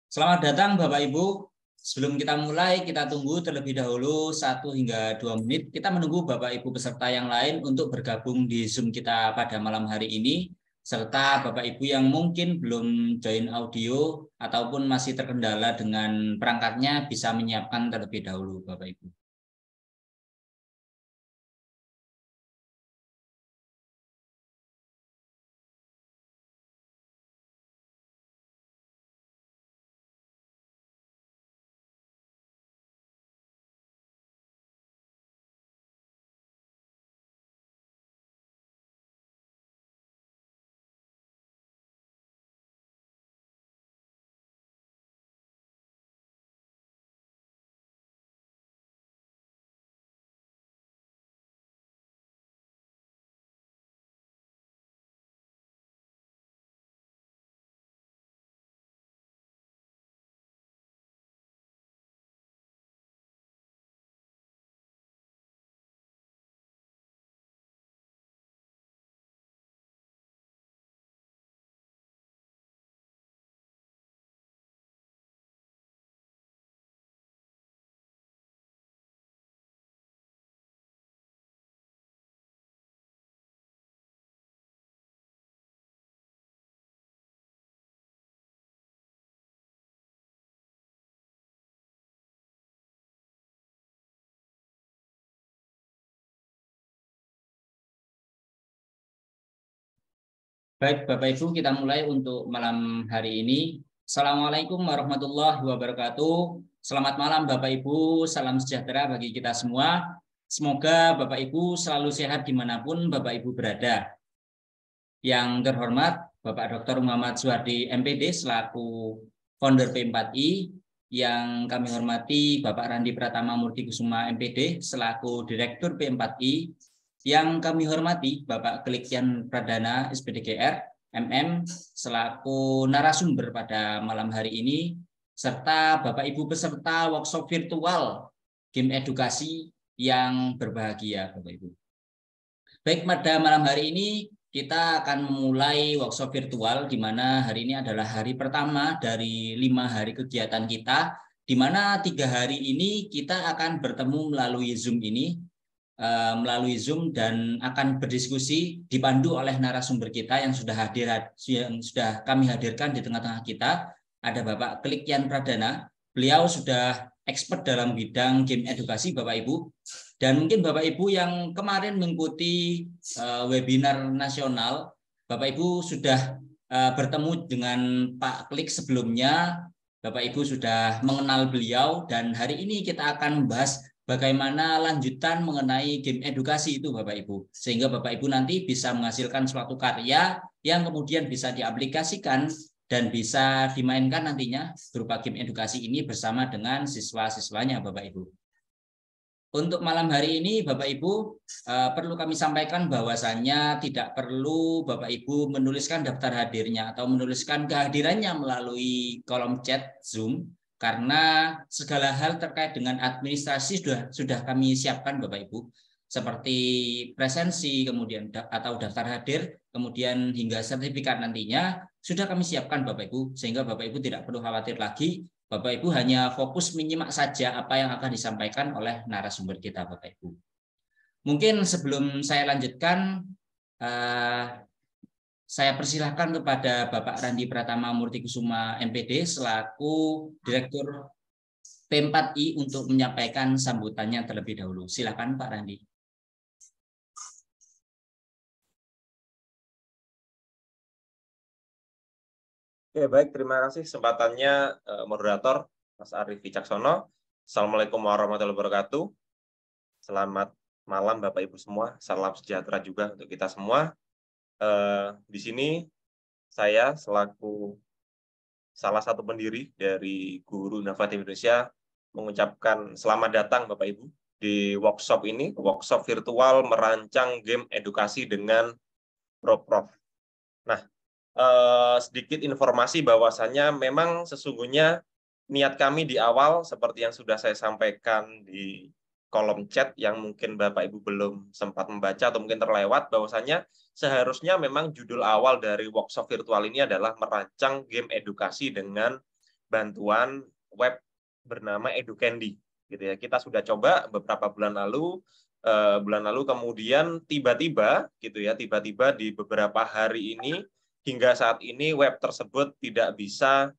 Selamat datang Bapak Ibu. Sebelum kita mulai, kita tunggu terlebih dahulu 1 hingga 2 menit. Kita menunggu Bapak Ibu peserta yang lain untuk bergabung di Zoom kita pada malam hari ini. Serta Bapak Ibu yang mungkin belum join audio ataupun masih terkendala dengan perangkatnya bisa menyiapkan terlebih dahulu Bapak Ibu. Baik, Bapak Ibu, kita mulai untuk malam hari ini. Assalamualaikum warahmatullahi wabarakatuh. Selamat malam Bapak Ibu, salam sejahtera bagi kita semua. Semoga Bapak Ibu selalu sehat dimanapun Bapak Ibu berada. Yang terhormat Bapak Dr. Muhammad Suhardi MPD selaku founder P4I, yang kami hormati Bapak Randi Pratama Murti Kusuma MPD selaku Direktur P4I, yang kami hormati Bapak Klikyan Pradana SPDGR MM selaku narasumber pada malam hari ini, serta Bapak Ibu peserta workshop virtual game edukasi yang berbahagia Bapak Ibu. Baik, pada malam hari ini kita akan memulai workshop virtual, di mana hari ini adalah hari pertama dari 5 hari kegiatan kita, di mana 3 hari ini kita akan bertemu melalui Zoom ini, dan akan berdiskusi dipandu oleh narasumber kita yang sudah kami hadirkan di tengah-tengah kita. Ada Bapak Klikyan Pradana, beliau sudah expert dalam bidang game edukasi Bapak Ibu. Dan mungkin Bapak Ibu yang kemarin mengikuti webinar nasional, Bapak Ibu sudah bertemu dengan Pak Klik sebelumnya, Bapak Ibu sudah mengenal beliau, dan hari ini kita akan membahas bagaimana lanjutan mengenai game edukasi itu Bapak Ibu. Sehingga Bapak Ibu nanti bisa menghasilkan suatu karya yang kemudian bisa diaplikasikan dan bisa dimainkan nantinya berupa game edukasi ini bersama dengan siswa-siswanya Bapak Ibu. Untuk malam hari ini Bapak Ibu, perlu kami sampaikan bahwasannya tidak perlu Bapak Ibu menuliskan daftar hadirnya atau menuliskan kehadirannya melalui kolom chat Zoom, karena segala hal terkait dengan administrasi sudah kami siapkan Bapak Ibu, seperti presensi, kemudian atau daftar hadir, kemudian hingga sertifikat nantinya sudah kami siapkan Bapak Ibu, sehingga Bapak Ibu tidak perlu khawatir lagi. Bapak Ibu hanya fokus menyimak saja apa yang akan disampaikan oleh narasumber kita Bapak Ibu. Mungkin sebelum saya lanjutkan, saya persilahkan kepada Bapak Randi Pratama Murti Kusuma MPD selaku Direktur P4I untuk menyampaikan sambutannya terlebih dahulu. Silakan Pak Randi. Oke, baik, terima kasih kesempatannya moderator Mas Arief Wicaksono. Assalamualaikum warahmatullahi wabarakatuh. Selamat malam Bapak Ibu semua. Salam sejahtera juga untuk kita semua. Di sini saya selaku salah satu pendiri dari Guru Inovatif Indonesia mengucapkan selamat datang Bapak Ibu di workshop ini, workshop virtual merancang game edukasi dengan Prof. Nah, sedikit informasi bahwasannya memang sesungguhnya niat kami di awal seperti yang sudah saya sampaikan di kolom chat yang mungkin Bapak Ibu belum sempat membaca atau mungkin terlewat, bahwasannya seharusnya memang judul awal dari workshop virtual ini adalah merancang game edukasi dengan bantuan web bernama EduCandy gitu ya. Kita sudah coba beberapa bulan lalu, kemudian tiba-tiba gitu ya, tiba-tiba di beberapa hari ini hingga saat ini web tersebut tidak bisa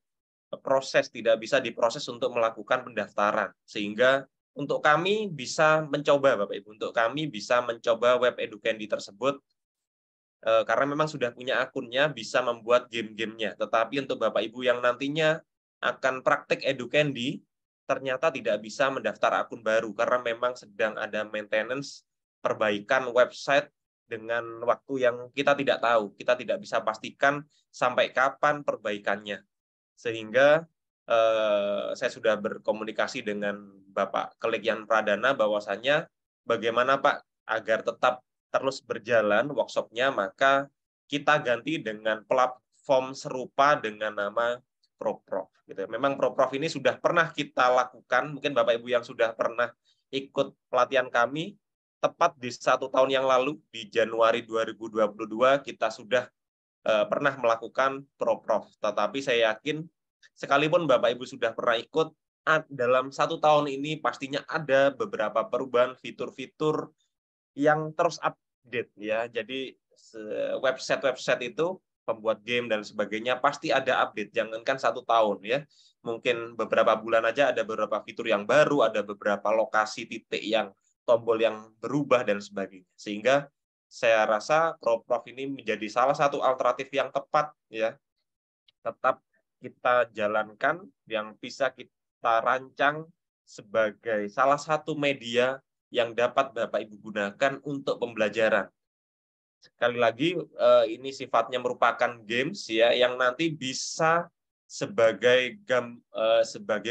diproses untuk melakukan pendaftaran, sehingga untuk kami bisa mencoba Bapak Ibu, web EduCandy tersebut karena memang sudah punya akunnya, bisa membuat game-gamenya. Tetapi untuk Bapak Ibu yang nantinya akan praktek EduCandy, ternyata tidak bisa mendaftar akun baru karena memang sedang ada maintenance perbaikan website dengan waktu yang kita tidak tahu, kita tidak bisa pastikan sampai kapan perbaikannya. Sehingga saya sudah berkomunikasi dengan Bapak Kelik Yan Pradana bahwasannya bagaimana Pak agar tetap terus berjalan workshopnya, maka kita ganti dengan platform serupa dengan nama ProProf. Gitu. Memang ProProf ini sudah pernah kita lakukan, mungkin Bapak Ibu yang sudah pernah ikut pelatihan kami, tepat di 1 tahun yang lalu, di Januari 2022, kita sudah pernah melakukan ProProf. Tetapi saya yakin sekalipun Bapak Ibu sudah pernah ikut, dalam 1 tahun ini pastinya ada beberapa perubahan fitur-fitur yang terus update ya. Jadi website itu, pembuat game dan sebagainya pasti ada update. Jangankan 1 tahun ya, mungkin beberapa bulan aja ada beberapa fitur yang baru, ada beberapa lokasi titik yang tombol yang berubah dan sebagainya. Sehingga saya rasa ProProf ini menjadi salah satu alternatif yang tepat ya. Tetap kita jalankan, yang bisa kita rancang sebagai salah satu media yang dapat Bapak Ibu gunakan untuk pembelajaran. Sekali lagi ini sifatnya merupakan games ya, yang nanti bisa sebagai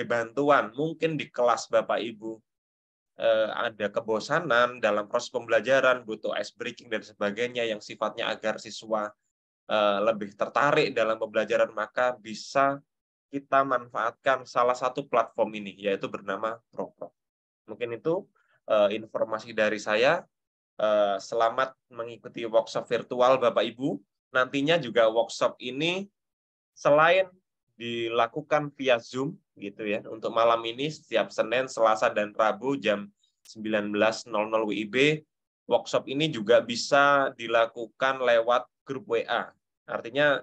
bantuan. Mungkin di kelas Bapak Ibu ada kebosanan dalam proses pembelajaran, butuh ice breaking dan sebagainya yang sifatnya agar siswa lebih tertarik dalam pembelajaran, maka bisa kita manfaatkan salah satu platform ini, yaitu bernama ProProf. Mungkin itu informasi dari saya. Selamat mengikuti workshop virtual Bapak Ibu. Nantinya juga workshop ini selain dilakukan via Zoom gitu ya. Untuk malam ini setiap Senin, Selasa dan Rabu jam 19.00 WIB, workshop ini juga bisa dilakukan lewat grup WA. Artinya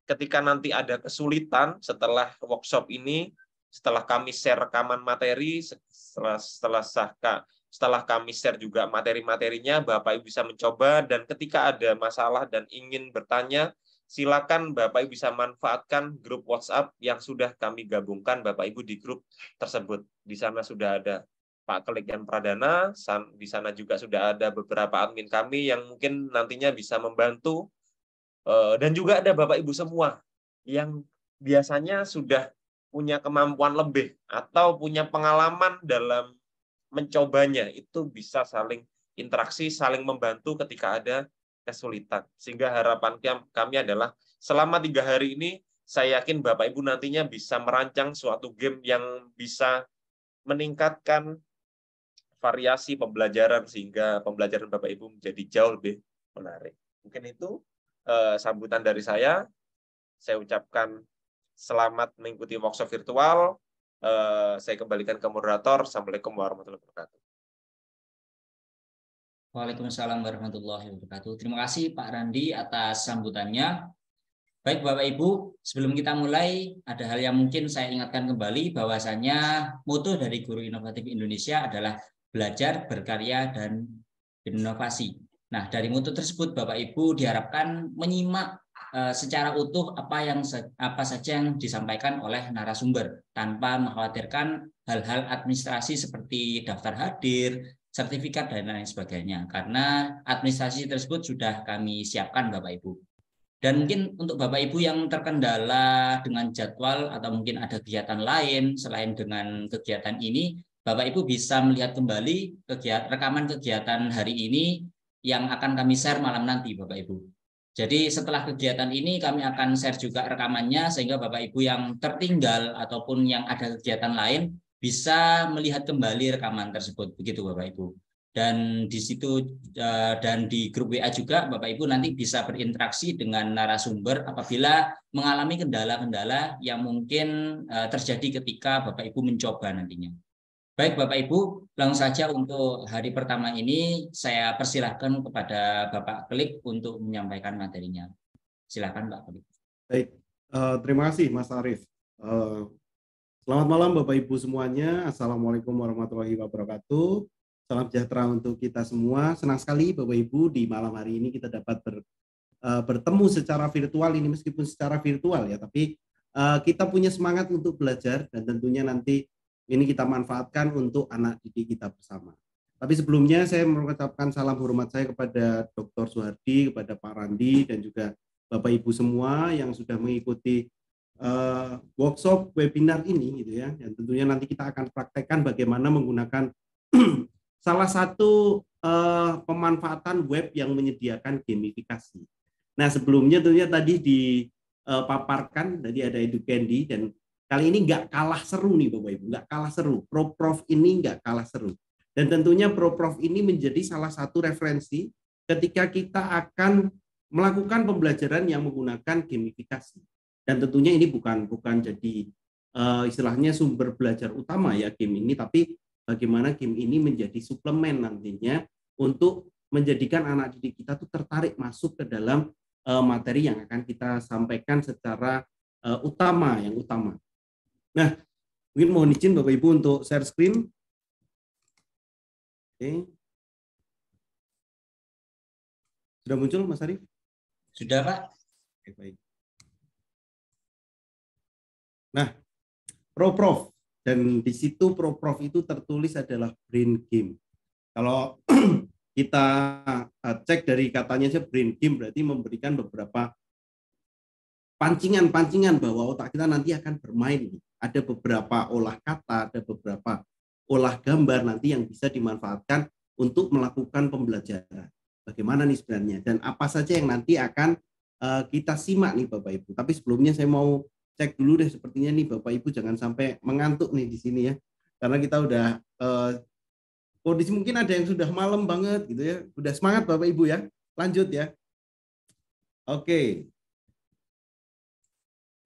ketika nanti ada kesulitan setelah workshop ini, setelah kami share rekaman materi, setelah kami share juga materi-materinya, Bapak Ibu bisa mencoba, dan ketika ada masalah dan ingin bertanya, silakan Bapak Ibu bisa manfaatkan grup WhatsApp yang sudah kami gabungkan Bapak Ibu di grup tersebut. Di sana sudah ada Pak Kelik Yan Pradana, di sana juga sudah ada beberapa admin kami yang mungkin nantinya bisa membantu, dan juga ada Bapak Ibu semua yang biasanya sudah punya kemampuan lebih atau punya pengalaman dalam mencobanya, itu bisa saling interaksi, saling membantu ketika ada kesulitan. Sehingga harapan kami adalah selama 3 hari ini, saya yakin Bapak Ibu nantinya bisa merancang suatu game yang bisa meningkatkan variasi pembelajaran, sehingga pembelajaran Bapak Ibu menjadi jauh lebih menarik. Mungkin itu sambutan dari saya. Saya ucapkan selamat mengikuti workshop virtual. Saya kembalikan ke moderator. Assalamualaikum warahmatullahi wabarakatuh. Waalaikumsalam warahmatullahi wabarakatuh. Terima kasih Pak Randi atas sambutannya. Baik Bapak Ibu, sebelum kita mulai, ada hal yang mungkin saya ingatkan kembali, bahwasanya moto dari Guru Inovatif Indonesia adalah belajar, berkarya, dan berinovasi. Nah, dari moto tersebut Bapak Ibu diharapkan menyimak secara utuh apa saja yang disampaikan oleh narasumber, tanpa mengkhawatirkan hal-hal administrasi seperti daftar hadir, sertifikat, dan lain sebagainya, karena administrasi tersebut sudah kami siapkan Bapak Ibu. Dan mungkin untuk Bapak Ibu yang terkendala dengan jadwal atau mungkin ada kegiatan lain selain dengan kegiatan ini, Bapak Ibu bisa melihat kembali rekaman kegiatan hari ini yang akan kami share malam nanti Bapak Ibu. Jadi setelah kegiatan ini kami akan share juga rekamannya, sehingga Bapak Ibu yang tertinggal ataupun yang ada kegiatan lain bisa melihat kembali rekaman tersebut, begitu Bapak Ibu. Dan di situ dan di grup WA juga Bapak Ibu nanti bisa berinteraksi dengan narasumber apabila mengalami kendala-kendala yang mungkin terjadi ketika Bapak Ibu mencoba nantinya. Baik Bapak Ibu, langsung saja untuk hari pertama ini saya persilahkan kepada Bapak Klik untuk menyampaikan materinya. Silakan Pak Klik. Baik, terima kasih Mas Arief. Selamat malam Bapak Ibu semuanya. Assalamualaikum warahmatullahi wabarakatuh. Salam sejahtera untuk kita semua. Senang sekali Bapak Ibu di malam hari ini kita dapat bertemu secara virtual ini, meskipun secara virtual ya, tapi kita punya semangat untuk belajar dan tentunya nanti ini kita manfaatkan untuk anak didik kita bersama. Tapi sebelumnya saya mengucapkan salam hormat saya kepada Dr. Suhardi, kepada Pak Randi dan juga Bapak Ibu semua yang sudah mengikuti workshop webinar ini gitu ya. Dan tentunya nanti kita akan praktekkan bagaimana menggunakan salah satu pemanfaatan web yang menyediakan gamifikasi. Nah, sebelumnya tentunya tadi dipaparkan, tadi ada EduCandy, dan kali ini nggak kalah seru nih Bapak Ibu, nggak kalah seru. ProProf ini nggak kalah seru. Dan tentunya ProProf ini menjadi salah satu referensi ketika kita akan melakukan pembelajaran yang menggunakan gamifikasi. Dan tentunya ini bukan jadi istilahnya sumber belajar utama ya game ini, tapi bagaimana game ini menjadi suplemen nantinya untuk menjadikan anak didik kita tuh tertarik masuk ke dalam materi yang akan kita sampaikan secara utama. Nah, mungkin mohon izin Bapak Ibu untuk share screen. Oke. Sudah muncul Mas Arief? Sudah Pak. Oke, baik. Nah, ProProf. Dan di situ ProProf itu tertulis adalah brain game. Kalau kita cek dari katanya saja brain game berarti memberikan beberapa pancingan bahwa otak kita nanti akan bermain. Ada beberapa olah kata, ada beberapa olah gambar nanti yang bisa dimanfaatkan untuk melakukan pembelajaran. Bagaimana nih sebenarnya dan apa saja yang nanti akan kita simak nih Bapak Ibu. Tapi sebelumnya saya mau cek dulu deh, sepertinya nih Bapak Ibu jangan sampai mengantuk nih di sini ya. Karena kita udah kondisi mungkin ada yang sudah malam banget gitu ya. Udah semangat Bapak Ibu ya. Lanjut ya. Oke.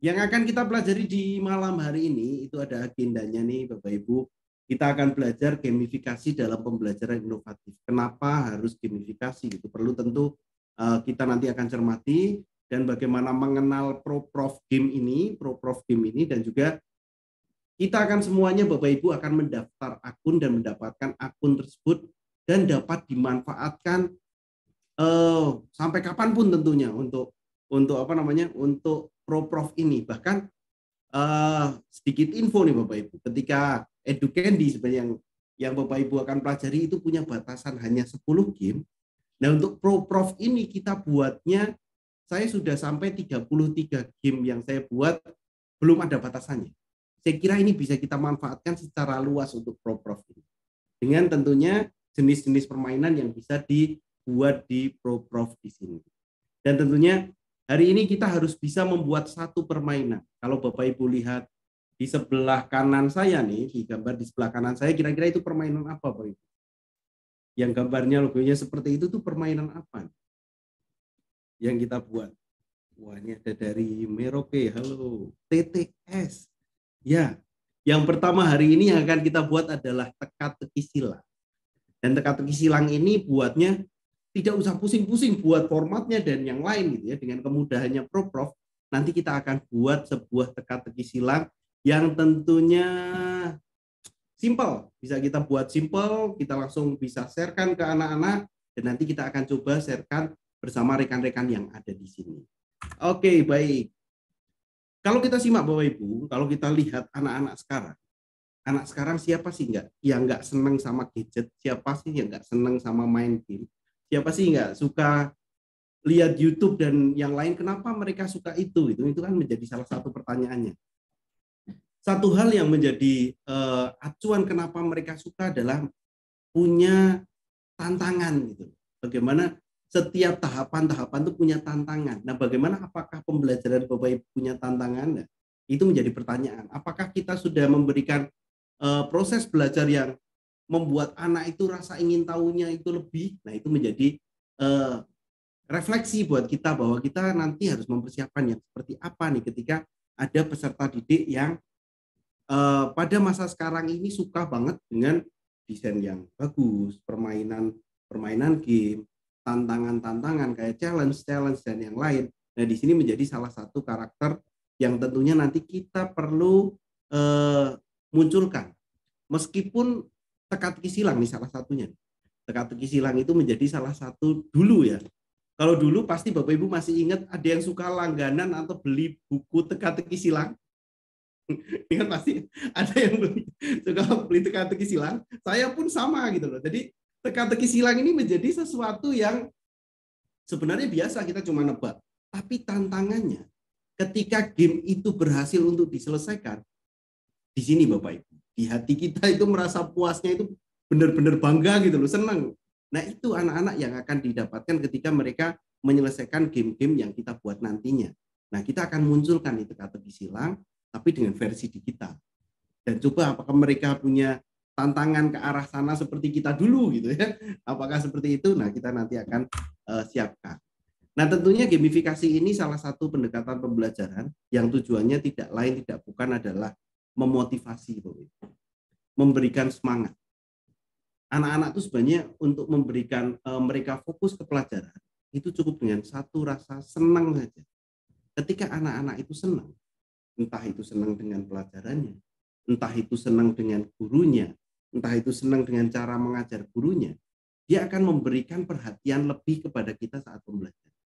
Yang akan kita pelajari di malam hari ini itu ada agendanya nih Bapak Ibu. Kita akan belajar gamifikasi dalam pembelajaran inovatif. Kenapa harus gamifikasi? Itu perlu tentu kita nanti akan cermati dan bagaimana mengenal ProProf game ini dan juga kita akan semuanya Bapak Ibu akan mendaftar akun dan mendapatkan akun tersebut dan dapat dimanfaatkan sampai kapanpun tentunya untuk untuk ProProf ini. Bahkan sedikit info nih Bapak Ibu, ketika EduCandy sebenarnya yang Bapak Ibu akan pelajari itu punya batasan hanya 10 game. Nah, untuk ProProf ini kita buatnya, saya sudah sampai 33 game yang saya buat, belum ada batasannya. Saya kira ini bisa kita manfaatkan secara luas untuk ProProf ini. Dengan tentunya jenis-jenis permainan yang bisa dibuat di ProProf di sini. Dan tentunya hari ini kita harus bisa membuat satu permainan. Kalau Bapak Ibu lihat di sebelah kanan saya nih, di gambar di sebelah kanan saya, kira-kira itu permainan apa Bapak Ibu? Yang gambarnya logonya seperti itu tuh permainan apa yang kita buat? Wah, ini ada dari Merope, halo, TTS. Ya, yang pertama hari ini yang akan kita buat adalah teka-teki silang. Dan teka-teki silang ini buatnya tidak usah pusing-pusing buat formatnya dan yang lain gitu ya. Dengan kemudahannya ProProf, nanti kita akan buat sebuah teka-teki silang yang tentunya simple. Bisa kita buat simple, kita langsung bisa sharekan ke anak-anak dan nanti kita akan coba sharekan bersama rekan-rekan yang ada di sini. Oke, baik. Kalau kita simak Bapak Ibu, kalau kita lihat anak-anak sekarang siapa sih yang nggak seneng sama gadget? Siapa sih yang nggak seneng sama main game? Siapa sih nggak suka lihat YouTube dan yang lain? Kenapa mereka suka itu? Itu kan menjadi salah satu pertanyaannya. Satu hal yang menjadi acuan kenapa mereka suka adalah punya tantangan gitu. Bagaimana setiap tahapan-tahapan itu punya tantangan. Nah, bagaimana apakah pembelajaran Bapak Ibu punya tantangan? Nah, itu menjadi pertanyaan. Apakah kita sudah memberikan proses belajar yang membuat anak itu rasa ingin tahunya itu lebih. Nah, itu menjadi refleksi buat kita bahwa kita nanti harus mempersiapkan yang seperti apa nih ketika ada peserta didik yang pada masa sekarang ini suka banget dengan desain yang bagus, permainan game, tantangan-tantangan kayak challenge dan yang lain. Nah, di sini menjadi salah satu karakter yang tentunya nanti kita perlu munculkan. Meskipun teka-teki silang nih salah satunya. Teka-teki silang itu menjadi salah satu dulu ya. Kalau dulu pasti Bapak Ibu masih ingat ada yang suka langganan atau beli buku teka-teki silang. Ingat pasti ada yang suka beli teka-teki silang. Saya pun sama gitu loh. Jadi teka-teki silang ini menjadi sesuatu yang sebenarnya biasa kita cuma nebak. Tapi tantangannya ketika game itu berhasil untuk diselesaikan, di sini Bapak Ibu, di hati kita itu merasa puasnya itu benar-benar bangga gitu loh, senang. Nah, itu anak-anak yang akan didapatkan ketika mereka menyelesaikan game-game yang kita buat nantinya. Nah, kita akan munculkan itu teka-teki silang, tapi dengan versi digital. Dan coba apakah mereka punya tantangan ke arah sana seperti kita dulu gitu ya. Apakah seperti itu? Nah, kita nanti akan siapkan. Nah, tentunya gamifikasi ini salah satu pendekatan pembelajaran yang tujuannya tidak lain tidak bukan adalah memotivasi, memberikan semangat. Anak-anak itu sebenarnya untuk memberikan mereka fokus ke pelajaran, itu cukup dengan satu rasa senang saja. Ketika anak-anak itu senang, entah itu senang dengan pelajarannya, entah itu senang dengan gurunya, entah itu senang dengan cara mengajar gurunya, dia akan memberikan perhatian lebih kepada kita saat pembelajaran.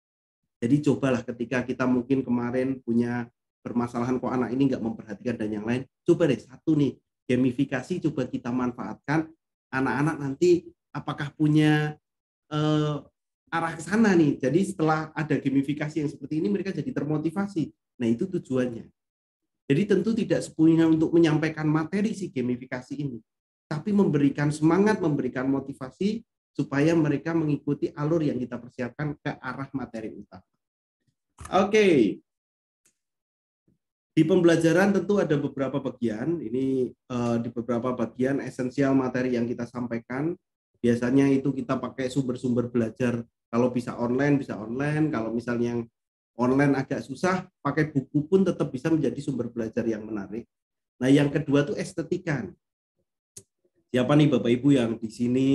Jadi cobalah ketika kita mungkin kemarin punya permasalahan kok anak ini nggak memperhatikan dan yang lain, coba deh satu nih, gamifikasi coba kita manfaatkan, anak-anak nanti apakah punya arah ke sana nih. Jadi setelah ada gamifikasi yang seperti ini mereka jadi termotivasi. Nah, itu tujuannya. Jadi tentu tidak sepenuhnya untuk menyampaikan materi si gamifikasi ini, tapi memberikan semangat, memberikan motivasi supaya mereka mengikuti alur yang kita persiapkan ke arah materi utama. Oke. Di pembelajaran tentu ada beberapa bagian. Ini di beberapa bagian esensial materi yang kita sampaikan. Biasanya itu kita pakai sumber-sumber belajar. Kalau bisa online, bisa online. Kalau misalnya yang online agak susah, pakai buku pun tetap bisa menjadi sumber belajar yang menarik. Nah, yang kedua tuh estetika. Siapa nih Bapak Ibu yang di sini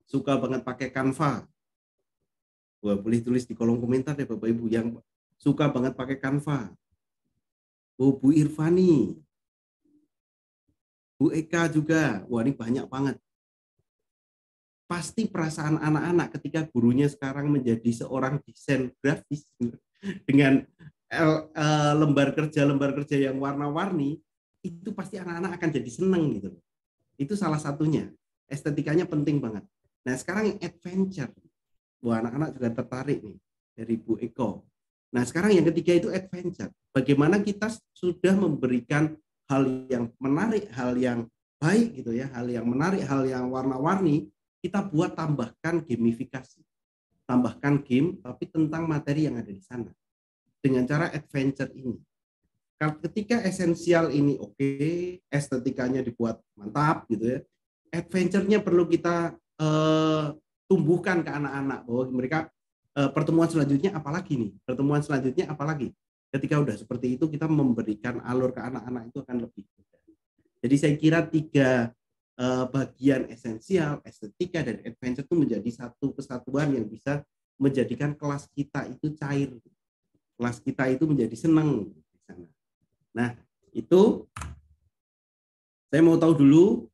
suka banget pakai Canva? Wah, boleh tulis di kolom komentar deh Bapak Ibu yang suka banget pakai Canva. Oh, Bu Irvani, Bu Eka juga. Wah, ini banyak banget. Pasti perasaan anak-anak ketika gurunya sekarang menjadi seorang desain grafis dengan lembar kerja yang warna-warni, itu pasti anak-anak akan jadi seneng gitu. Itu salah satunya. Estetikanya penting banget. Nah, sekarang yang adventure. Wah, anak-anak juga tertarik nih dari Bu Eko. Nah, sekarang yang ketiga itu adventure. Bagaimana kita sudah memberikan hal yang menarik, hal yang baik gitu ya, hal yang menarik, hal yang warna-warni, kita buat tambahkan gamifikasi. Tambahkan game tapi tentang materi yang ada di sana. Dengan cara adventure ini. Ketika esensial ini oke, estetikanya dibuat mantap gitu ya. Adventure-nya perlu kita tumbuhkan ke anak-anak bahwa mereka pertemuan selanjutnya apalagi nih? Pertemuan selanjutnya apalagi? Ketika udah seperti itu kita memberikan alur ke anak-anak itu akan lebih mudah. Jadi saya kira 3 bagian esensial, estetika dan adventure itu menjadi satu kesatuan yang bisa menjadikan kelas kita itu cair. Kelas kita itu menjadi senang di sana. Nah, itu saya mau tahu dulu,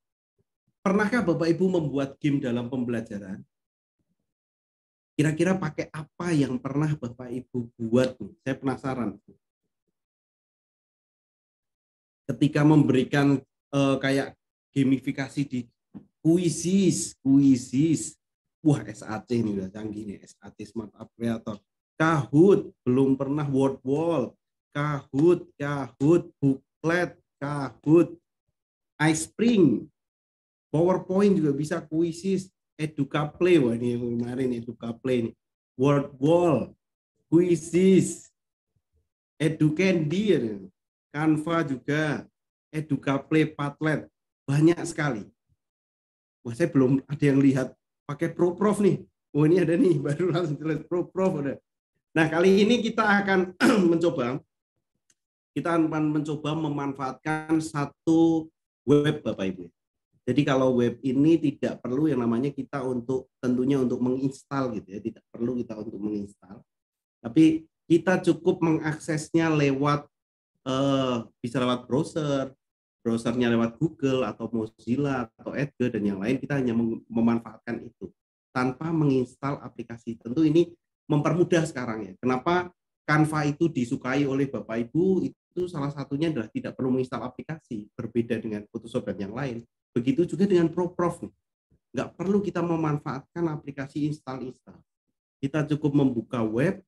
pernahkah Bapak Ibu membuat game dalam pembelajaran? Kira-kira pakai apa yang pernah Bapak Ibu buat? Saya penasaran. Ketika memberikan kayak gamifikasi di kuisis. Wah, SAT ini udah canggih nih, SAT Smart App Creator. Kahoot, belum pernah word wall. Kahoot, booklet, Kahoot, iSpring, PowerPoint juga bisa kuisis. Educaplay, wah ini yang kemarin Educaplay nih. Word wall, kuisis, Educandy, Canva juga, Educaplay, Padlet, banyak sekali. Wah, saya belum ada yang lihat pakai ProProf nih. Oh, ini ada nih, baru langsung tulis ProProf ada. Nah, kali ini kita akan mencoba memanfaatkan satu web, Bapak Ibu. Jadi kalau web ini tidak perlu yang namanya kita tentunya untuk menginstal gitu ya, tidak perlu kita untuk menginstal. Tapi kita cukup mengaksesnya lewat bisa lewat browsernya lewat Google atau Mozilla atau Edge dan yang lain, kita hanya memanfaatkan itu tanpa menginstal aplikasi. Tentu ini mempermudah sekarang ya. Kenapa Canva itu disukai oleh Bapak Ibu? Itu salah satunya adalah tidak perlu menginstal aplikasi, berbeda dengan Photoshop dan yang lain. Begitu juga dengan ProProf nih. Nggak perlu kita memanfaatkan aplikasi install. Kita cukup membuka web,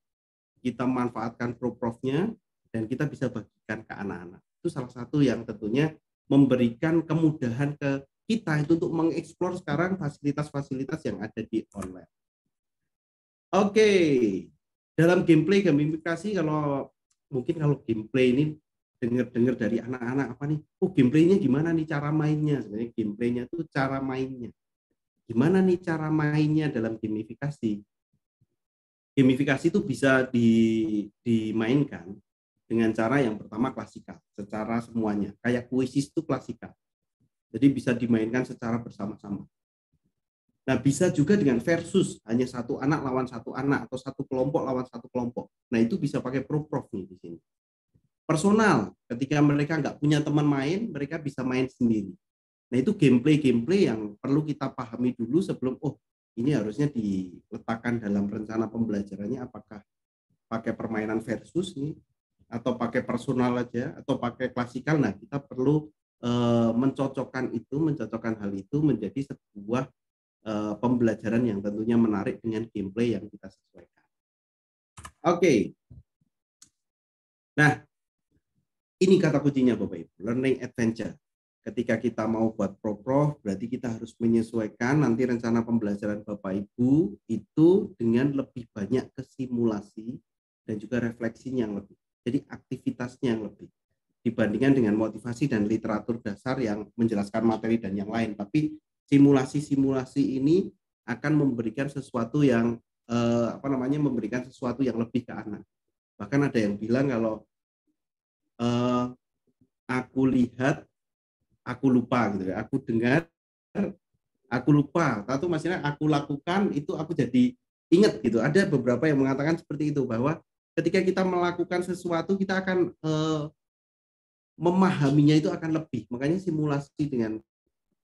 kita manfaatkan ProProf-nya, dan kita bisa bagikan ke anak-anak. Itu salah satu yang tentunya memberikan kemudahan ke kita itu untuk mengeksplor sekarang fasilitas-fasilitas yang ada di online. Oke, dalam gameplay gamifikasi, kalau gameplay ini dengar dari anak-anak apa nih? Oh, gameplaynya gimana nih cara mainnya? Sebenarnya gameplaynya itu cara mainnya. Gimana nih cara mainnya dalam gamifikasi? Gamifikasi itu bisa dimainkan dengan cara yang pertama klasikal, secara semuanya. Kayak kuis itu klasikal. Jadi bisa dimainkan secara bersama-sama. Nah, bisa juga dengan versus, hanya satu anak lawan satu anak atau satu kelompok lawan satu kelompok. Nah, itu bisa pakai ProProf nih di sini. Personal, ketika mereka nggak punya teman main, mereka bisa main sendiri. Nah, itu gameplay yang perlu kita pahami dulu sebelum, ini harusnya diletakkan dalam rencana pembelajarannya, apakah pakai permainan versus nih, atau pakai personal aja, atau pakai klasikal. Nah, kita perlu mencocokkan hal itu menjadi sebuah pembelajaran yang tentunya menarik dengan gameplay yang kita sesuaikan. Oke. Nah, ini kata kuncinya Bapak Ibu, learning adventure. Ketika kita mau buat ProProf, berarti kita harus menyesuaikan nanti rencana pembelajaran Bapak Ibu itu dengan lebih banyak ke simulasi dan juga refleksinya yang lebih. Jadi aktivitasnya yang lebih dibandingkan dengan motivasi dan literatur dasar yang menjelaskan materi dan yang lain. Tapi simulasi-simulasi ini akan memberikan sesuatu yang memberikan sesuatu yang lebih ke anak. Bahkan ada yang bilang kalau aku lihat, aku lupa gitu ya. Aku dengar, aku lupa. Atau maksudnya aku lakukan itu aku jadi ingat gitu. Ada beberapa yang mengatakan seperti itu, bahwa ketika kita melakukan sesuatu kita akan memahaminya itu akan lebih. Makanya simulasi dengan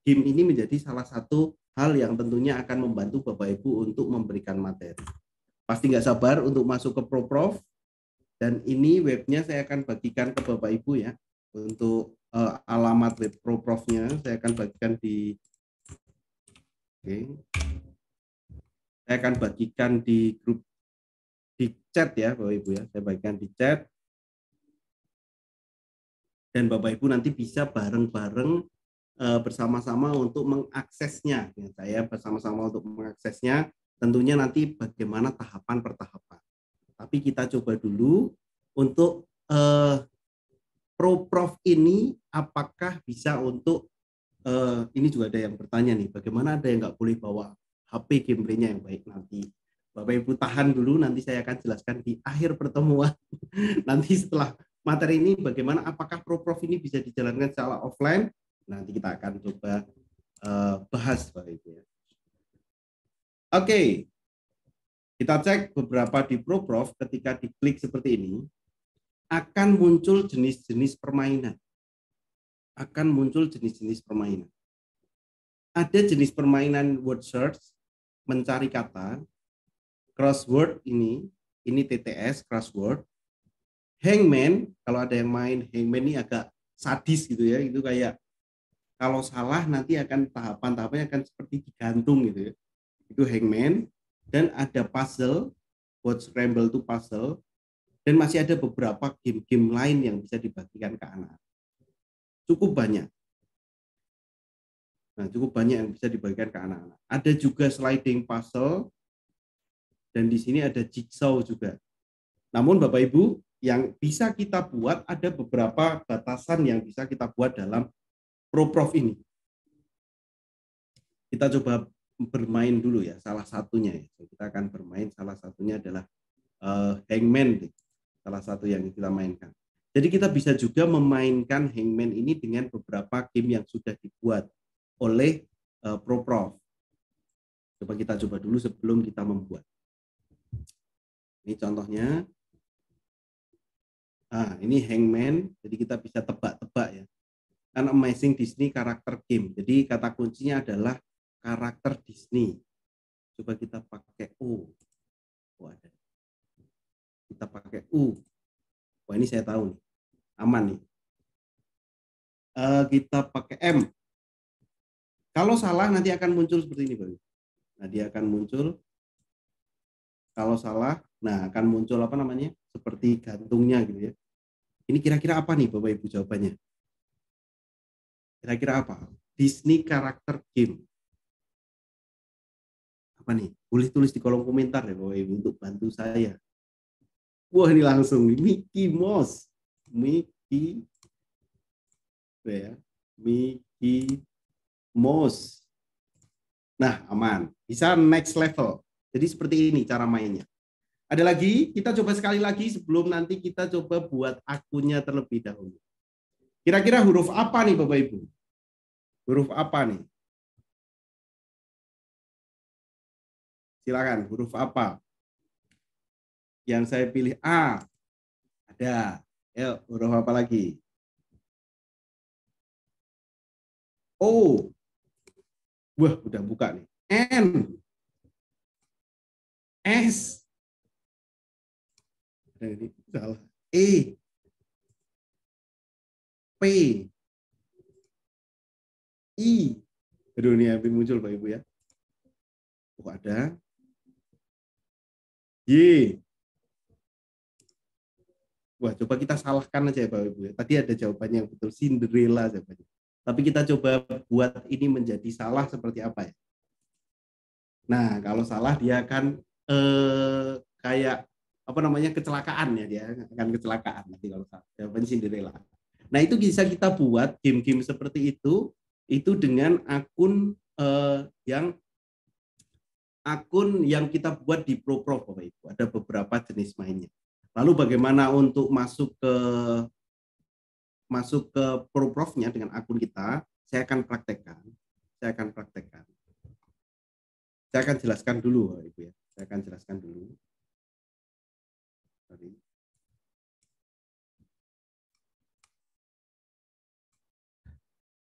game ini menjadi salah satu hal yang tentunya akan membantu Bapak Ibu untuk memberikan materi. Pasti nggak sabar untuk masuk ke ProProf. Dan ini webnya saya akan bagikan ke Bapak Ibu ya. Untuk alamat web ProProf-nya saya akan bagikan saya akan bagikan di grup, di chat ya Bapak Ibu ya. Saya bagikan di chat. Dan Bapak Ibu nanti bisa bareng-bareng bersama-sama untuk mengaksesnya. Saya bersama-sama untuk mengaksesnya. Tentunya nanti bagaimana tahapan per tahapan. Tapi kita coba dulu untuk ProProf ini apakah bisa untuk ini juga ada yang bertanya nih, bagaimana ada yang nggak boleh bawa HP gameplaynya yang baik nanti. Bapak Ibu tahan dulu, nanti saya akan jelaskan di akhir pertemuan. Nanti setelah materi ini bagaimana, apakah ProProf ini bisa dijalankan secara offline, nanti kita akan coba bahas Bapak Ibu ya. Oke. Kita cek beberapa di ProProf, ketika diklik seperti ini, akan muncul jenis-jenis permainan. Ada jenis permainan word search, mencari kata, crossword ini TTS, crossword. Hangman, kalau ada yang main Hangman ini agak sadis gitu ya, itu kayak kalau salah nanti akan tahapan-tahapannya akan seperti digantung gitu ya. Itu Hangman. Dan ada puzzle, buat scramble to puzzle, dan masih ada beberapa game-game lain yang bisa dibagikan ke anak. Cukup banyak. Nah, cukup banyak yang bisa dibagikan ke anak-anak. Ada juga sliding puzzle, dan di sini ada jigsaw juga. Namun Bapak Ibu, yang bisa kita buat ada beberapa batasan yang bisa kita buat dalam ProProf ini. Kita coba bermain dulu ya, salah satunya ya. Kita akan bermain, salah satunya adalah hangman, salah satu yang kita mainkan. Jadi kita bisa juga memainkan hangman ini dengan beberapa game yang sudah dibuat oleh ProProf. Coba kita coba dulu sebelum kita membuat. Ini contohnya. Nah, ini hangman, jadi kita bisa tebak-tebak ya. Kan Amazing Disney karakter game. Jadi kata kuncinya adalah karakter Disney. Coba kita pakai O. Oh, ada. Kita pakai U. Wah, ini saya tahu nih. Aman nih. Kita pakai M. Kalau salah nanti akan muncul seperti ini, Bang. Nah, dia akan muncul. Kalau salah, nah akan muncul apa namanya? Seperti gantungnya gitu ya. Ini kira-kira apa nih Bapak Ibu jawabannya? Kira-kira apa? Disney karakter game. Apa nih? Boleh tulis di kolom komentar ya Bapak Ibu untuk bantu saya. Wah, ini langsung Mickey Mouse. Mickey Mouse. Nah, aman. Bisa next level. Jadi seperti ini cara mainnya. Ada lagi, kita coba sekali lagi sebelum nanti kita coba buat akunnya terlebih dahulu. Kira-kira huruf apa nih Bapak Ibu? Huruf apa nih? Silakan, huruf apa? Yang saya pilih A. Ada. Ayo, huruf apa lagi? O. Wah, udah buka nih. N. S. Ini salah. E. P. I. Aduh, ini hampir muncul Pak Ibu ya. Oh, ada. Y. Wah, coba kita salahkan aja ya Pak Ibu ya. Tadi ada jawabannya yang betul, Cinderella jawabannya. Tapi kita coba buat ini menjadi salah seperti apa ya. Nah, kalau salah dia akan kayak apa namanya kecelakaan ya, dia akan kecelakaan nanti kalau salah. Jawabannya Cinderella. Nah, itu bisa kita buat game-game seperti itu dengan akun yang kita buat di ProProf Bapak Ibu. Ada beberapa jenis mainnya. Lalu bagaimana untuk masuk ke ProProf-nya dengan akun kita? Saya akan praktekkan. Saya akan jelaskan dulu Bapak Ibu ya. Saya akan jelaskan dulu. Sorry.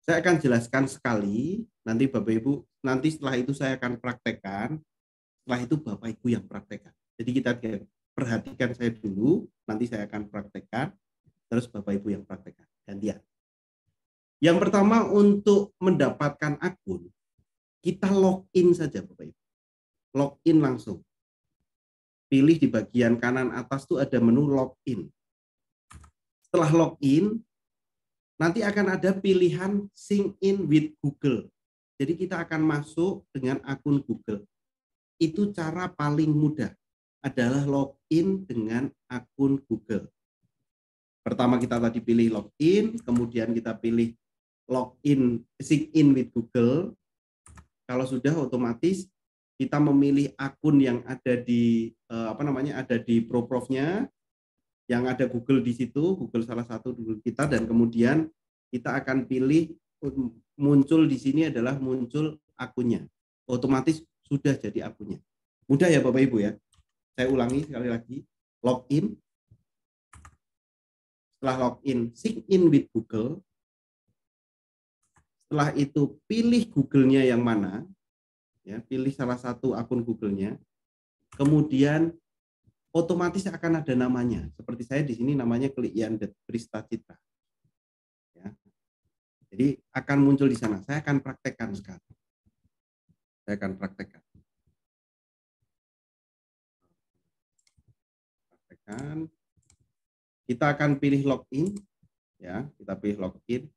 Saya akan jelaskan sekali, nanti Bapak Ibu, nanti setelah itu saya akan praktekkan, setelah itu Bapak Ibu yang praktekkan. Jadi kita perhatikan saya dulu, nanti saya akan praktekkan, terus Bapak Ibu yang praktekkan. Gantian. Yang pertama untuk mendapatkan akun, kita login saja Bapak Ibu. Login langsung. Pilih di bagian kanan atas tuh ada menu login. Setelah login, nanti akan ada pilihan sync in with Google. Jadi kita akan masuk dengan akun Google. Itu cara paling mudah adalah login dengan akun Google. Pertama kita tadi pilih login, kemudian kita pilih login sync in with Google. Kalau sudah otomatis kita memilih akun yang ada di ada di ProProf-nya. Yang ada Google di situ, Google salah satu Google kita, dan kemudian kita akan pilih muncul di sini adalah muncul akunnya. Otomatis sudah jadi akunnya. Mudah ya Bapak Ibu ya. Saya ulangi sekali lagi. Login. Setelah login, sync in with Google. Setelah itu pilih Google-nya yang mana. Ya, pilih salah satu akun Google-nya. Kemudian otomatis akan ada namanya. Seperti saya di sini namanya Klikian Prista Citra. Ya. Jadi akan muncul di sana. Saya akan praktekkan sekarang. Kita akan pilih login. Ya, kita pilih login.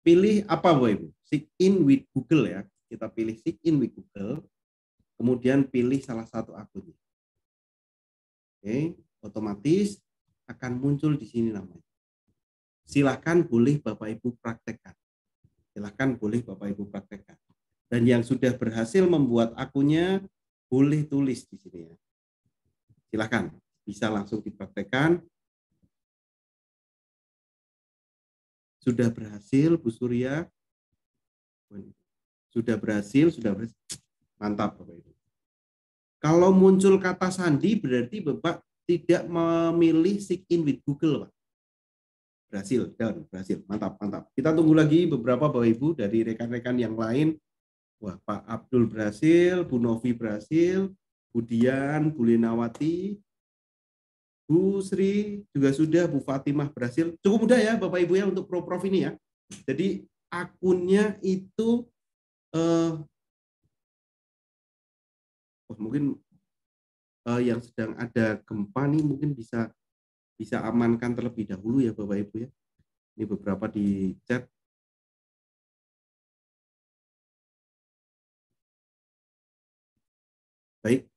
Pilih apa Bapak Ibu? Sign in with Google ya. Kita pilih sign in with Google. Kemudian pilih salah satu akunnya. Oke, otomatis akan muncul di sini namanya. Silakan boleh Bapak Ibu praktekkan. Dan yang sudah berhasil membuat akunnya boleh tulis di sini ya. Silakan, bisa langsung dipraktekkan. Sudah berhasil, Bu Surya. Sudah berhasil. Mantap, Bapak Ibu. Kalau muncul kata sandi, berarti Bapak tidak memilih sign in with Google, Pak. Berhasil, dan berhasil. Mantap. Kita tunggu lagi beberapa Bapak Ibu dari rekan-rekan yang lain. Wah, Pak Abdul berhasil, Bu Novi berhasil, Bu Dian, Bu Lenawati, Bu Sri juga sudah, Bu Fatimah berhasil. Cukup mudah ya Bapak Ibu ya untuk Prof ini ya. Jadi akunnya itu mungkin yang sedang ada gempa nih mungkin bisa amankan terlebih dahulu ya Bapak Ibu ya. Ini beberapa di chat. Baik.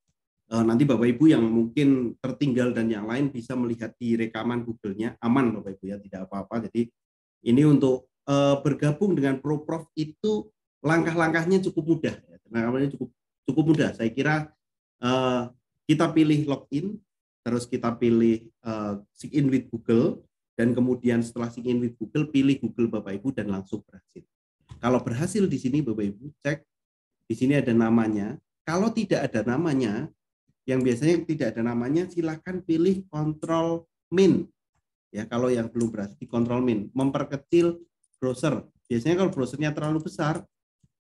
Nanti Bapak Ibu yang mungkin tertinggal dan yang lain bisa melihat di rekaman Google-nya, aman Bapak Ibu ya, tidak apa-apa. Jadi ini untuk bergabung dengan ProProf itu langkah-langkahnya cukup mudah. Langkah-langkahnya cukup mudah. Saya kira kita pilih login, terus kita pilih sign in with Google, dan kemudian setelah sign in with Google, pilih Google Bapak Ibu dan langsung berhasil. Kalau berhasil di sini Bapak Ibu cek, di sini ada namanya. Kalau tidak ada namanya, yang biasanya tidak ada namanya, silakan pilih Control Min. Ya, kalau yang belum berhasil di Control Min, memperkecil browser. Biasanya kalau browsernya terlalu besar,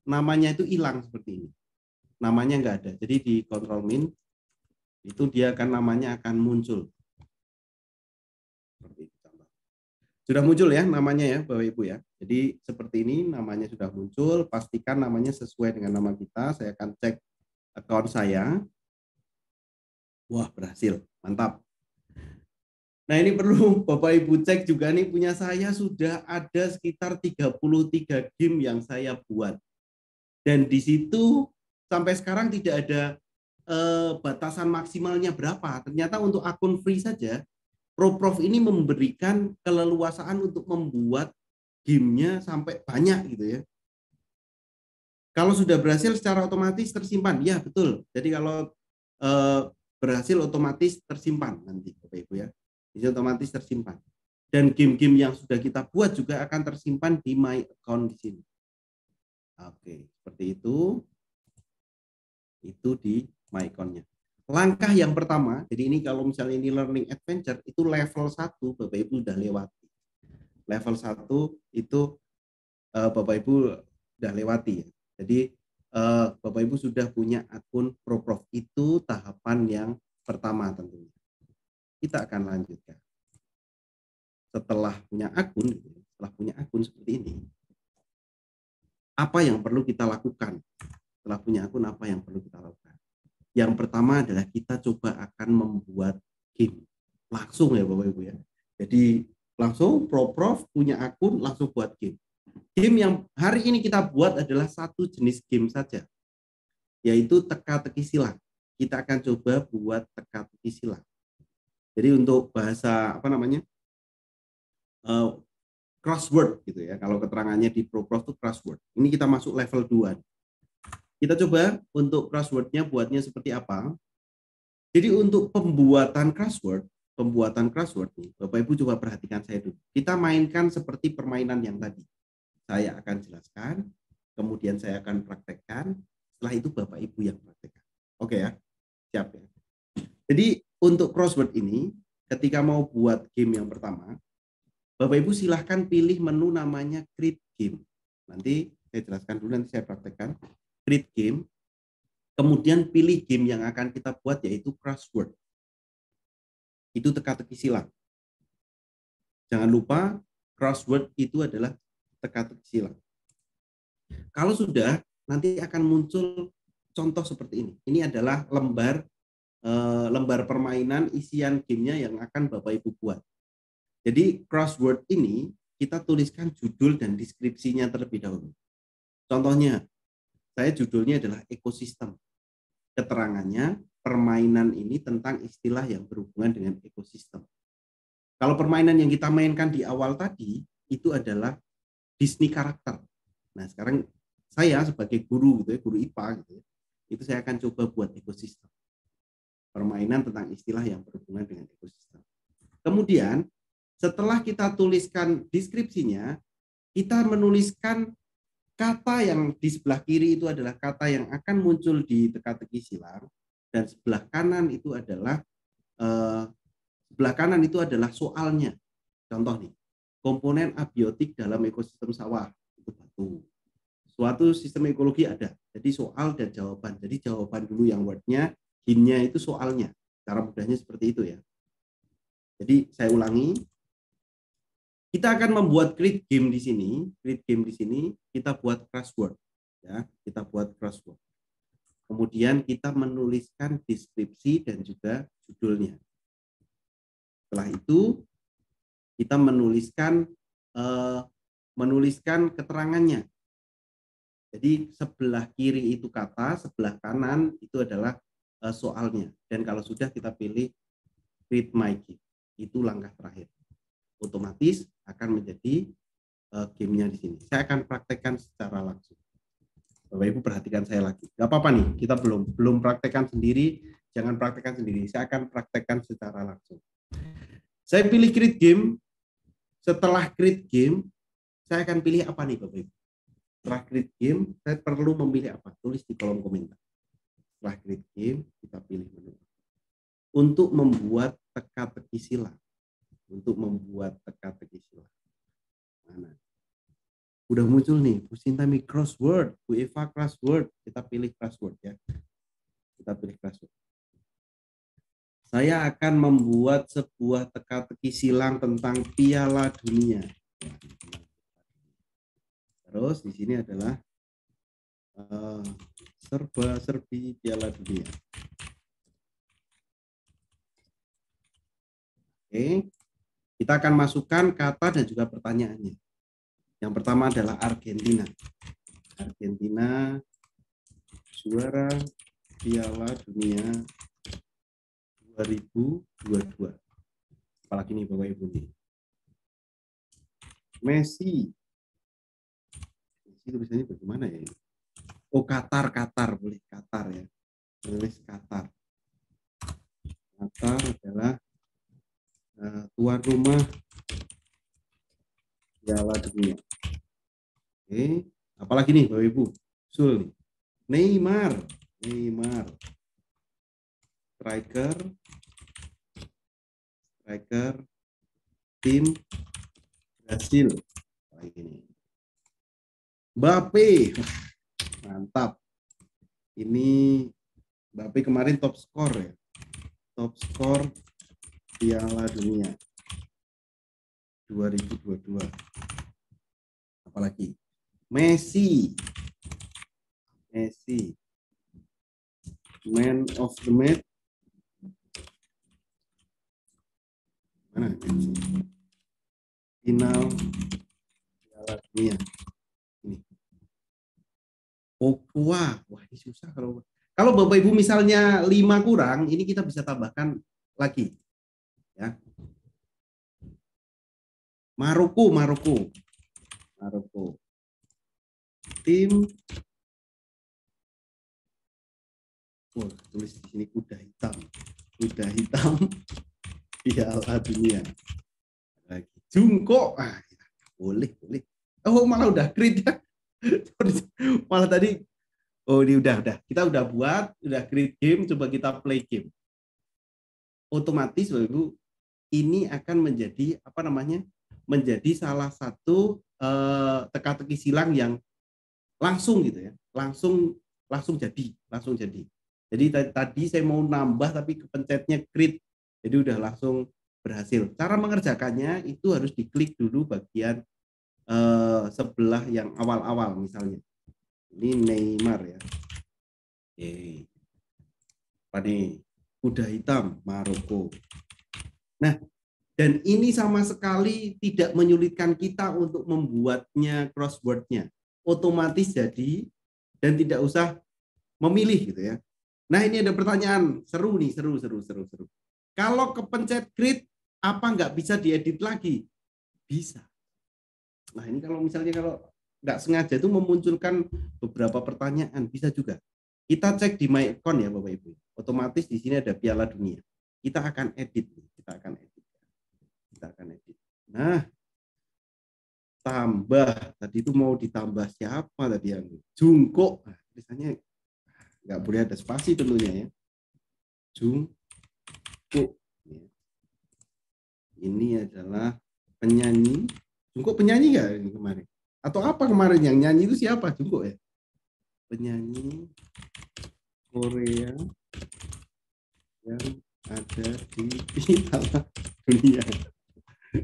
namanya itu hilang seperti ini. Namanya nggak ada. Jadi di Control Min itu dia akan namanya akan muncul. Seperti itu. Sudah muncul ya namanya ya Bapak Ibu ya. Jadi seperti ini namanya sudah muncul. Pastikan namanya sesuai dengan nama kita. Saya akan cek account saya. Wah, berhasil. Mantap. Nah, ini perlu Bapak Ibu cek juga nih, punya saya sudah ada sekitar 33 game yang saya buat. Dan di situ sampai sekarang tidak ada batasan maksimalnya berapa. Ternyata untuk akun free saja, ProProf ini memberikan keleluasaan untuk membuat gamenya sampai banyak gitu ya. Kalau sudah berhasil secara otomatis tersimpan. Ya, betul. Jadi kalau berhasil otomatis tersimpan nanti Bapak Ibu ya. Bisa otomatis tersimpan. Dan game-game yang sudah kita buat juga akan tersimpan di My Account di sini. Oke, seperti itu. Itu di My Account-nya. Langkah yang pertama, jadi ini kalau misalnya ini learning adventure, itu level 1 Bapak Ibu sudah lewati. Level 1 itu Bapak Ibu sudah lewati ya. Jadi Bapak Ibu sudah punya akun ProProf, itu tahapan yang pertama tentunya. Kita akan lanjutkan. Setelah punya akun seperti ini, apa yang perlu kita lakukan? Setelah punya akun, apa yang perlu kita lakukan? Yang pertama adalah kita coba akan membuat game. Langsung ya Bapak Ibu ya. Jadi langsung ProProf punya akun, langsung buat game. Game yang hari ini kita buat adalah satu jenis game saja, yaitu teka-teki silang. Kita akan coba buat teka-teki silang. Jadi untuk bahasa crossword gitu ya. Kalau keterangannya di ProProf itu crossword. Ini kita masuk level 2. Kita coba untuk crosswordnya buatnya seperti apa. Jadi untuk pembuatan crossword nih, Bapak Ibu coba perhatikan saya dulu. Kita mainkan seperti permainan yang tadi. Saya akan jelaskan, kemudian saya akan praktekkan, setelah itu Bapak Ibu yang praktekkan. Oke ya, siap ya. Jadi untuk crossword ini, ketika mau buat game yang pertama, Bapak Ibu silahkan pilih menu namanya Create Game. Nanti saya jelaskan dulu, nanti saya praktekkan. Create Game, kemudian pilih game yang akan kita buat yaitu crossword. Itu teka-teki silang. Jangan lupa crossword itu adalah teka-teki silang. Kalau sudah, nanti akan muncul contoh seperti ini. Ini adalah lembar permainan isian gamenya yang akan Bapak Ibu buat. Jadi crossword ini kita tuliskan judul dan deskripsinya terlebih dahulu. Contohnya, saya judulnya adalah ekosistem. Keterangannya, permainan ini tentang istilah yang berhubungan dengan ekosistem. Kalau permainan yang kita mainkan di awal tadi, itu adalah Disney karakter. Nah, sekarang saya sebagai guru gitu ya, guru IPA gitu ya, itu saya akan coba buat ekosistem. Permainan tentang istilah yang berhubungan dengan ekosistem. Kemudian setelah kita tuliskan deskripsinya, kita menuliskan kata yang di sebelah kiri itu adalah kata yang akan muncul di teka-teki silang, dan sebelah kanan itu adalah soalnya. Contoh nih, komponen abiotik dalam ekosistem sawah itu batu. Suatu sistem ekologi ada. Jadi soal dan jawaban. Jadi jawaban dulu yang wordnya, hint-nya itu soalnya. Cara mudahnya seperti itu ya. Jadi saya ulangi. Kita akan membuat create game di sini. Create game di sini kita buat crossword ya, kita buat crossword. Kemudian kita menuliskan deskripsi dan juga judulnya. Setelah itu kita menuliskan keterangannya. Jadi sebelah kiri itu kata, sebelah kanan itu adalah soalnya. Dan kalau sudah kita pilih create my game. Itu langkah terakhir. Otomatis akan menjadi gamenya di sini. Saya akan praktekkan secara langsung. Bapak Ibu perhatikan saya lagi. Gak apa-apa nih, kita belum praktekkan sendiri. Jangan praktekkan sendiri. Saya akan praktekkan secara langsung. Saya pilih create game. Setelah create game, saya akan pilih apa nih Bapak Ibu? Setelah create game, saya perlu memilih apa? Tulis di kolom komentar. Setelah create game, kita pilih menu. Untuk membuat teka-teki silang. Mana? Udah muncul nih, Bu Sintami crossword, Bu Eva crossword. Kita pilih crossword ya. Kita pilih crossword. Saya akan membuat sebuah teka-teki silang tentang Piala Dunia. Terus di sini adalah serba-serbi Piala Dunia. Oke. Kita akan masukkan kata dan juga pertanyaannya. Yang pertama adalah Argentina. Argentina juara Piala Dunia 2022. Apalagi nih Bapak Ibu nih. Messi tulisannya bagaimana ya? Oh, Qatar boleh Qatar ya. Tulis Qatar. Qatar adalah tuan rumah Piala Dunia. Oke, apalagi nih Bapak Ibu? Sul nih. Neymar. Striker tim Brasil. Lagi nih. Mbappe. Mantap. Ini Mbappe kemarin top skor ya. Top skor Piala Dunia 2022. Apalagi? Messi. Man of the match. Mana Messi? Final Piala Dunia. Ini. Wah, ini susah kalau Bapak Ibu misalnya 5 kurang, ini kita bisa tambahkan lagi. Ya. Maroko. Tim tulis di sini kuda hitam Piala Dunia. Lagi Jungkook. Boleh. Oh, malah udah create ya. Malah tadi ini udah. Kita udah create game, coba kita play game. Otomatis Bapak Ibu ini akan menjadi menjadi salah satu teka-teki silang yang langsung gitu ya, langsung jadi. Jadi tadi saya mau nambah tapi kepencetnya create, jadi udah langsung berhasil. Cara mengerjakannya itu harus diklik dulu bagian sebelah yang awal-awal misalnya. Ini Neymar ya. Oke. Apa nih? Kuda hitam Maroko. Nah, dan ini sama sekali tidak menyulitkan kita untuk membuatnya crossword-nya. Otomatis jadi dan tidak usah memilih gitu ya. Nah, ini ada pertanyaan seru nih, seru. Kalau kepencet create, apa nggak bisa diedit lagi? Bisa. Nah, ini kalau misalnya nggak sengaja itu memunculkan beberapa pertanyaan, bisa juga. Kita cek di My Account ya Bapak Ibu. Otomatis di sini ada Piala Dunia. Kita akan edit. Kita akan edit. Nah, tambah. Tadi itu mau ditambah siapa tadi yang Jungkook. Nah, tulisannya nggak boleh ada spasi tentunya ya. Jungkook. Ini adalah penyanyi. Jungkook penyanyi nggak ini kemarin? Atau apa kemarin yang nyanyi itu siapa? Jungkook ya? Penyanyi Korea yang ada di Piala Dunia.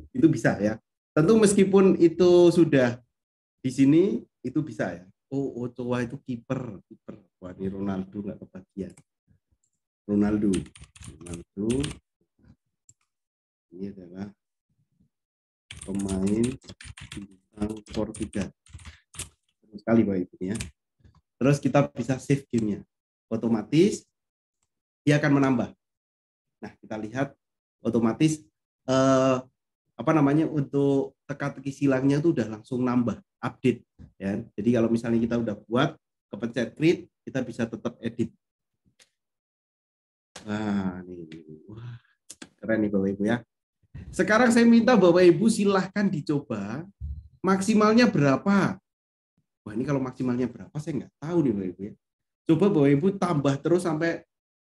Itu bisa ya. Tentu meskipun itu sudah di sini, itu bisa ya. Oh, Ochoa itu kiper. Wah, ini Ronaldo nggak kebagian. Ronaldo. Ini adalah pemain bintang Portugal. Sekali Bapak Ibu ya. Terus kita bisa save gamenya. Otomatis dia akan menambah. Nah, kita lihat otomatis untuk teka-teki silangnya itu udah langsung nambah, update ya. Jadi kalau misalnya kita udah buat, kepencet create, kita bisa tetap edit. Wah, keren nih Bapak Ibu ya. Sekarang saya minta Bapak Ibu silahkan dicoba maksimalnya berapa. Wah, ini kalau maksimalnya berapa saya nggak tahu nih Bapak Ibu ya. Coba Bapak Ibu tambah terus sampai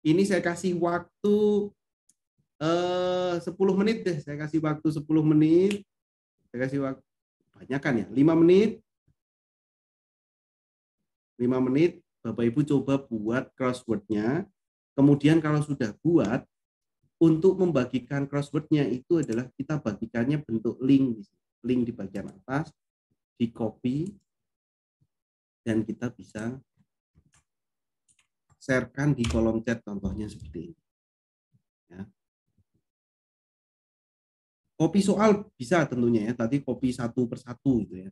ini saya kasih waktu 10 menit deh. Saya kasih waktu 10 menit. Saya kasih waktu banyak kan ya, 5 menit. 5 menit Bapak Ibu coba buat crossword-nya. Kemudian kalau sudah buat, untuk membagikan crossword-nya itu adalah kita bagikannya bentuk link. Link di bagian atas, di copy, dan kita bisa share-kan di kolom chat contohnya seperti ini. Ya. Copy soal bisa tentunya ya, tadi copy satu persatu gitu ya.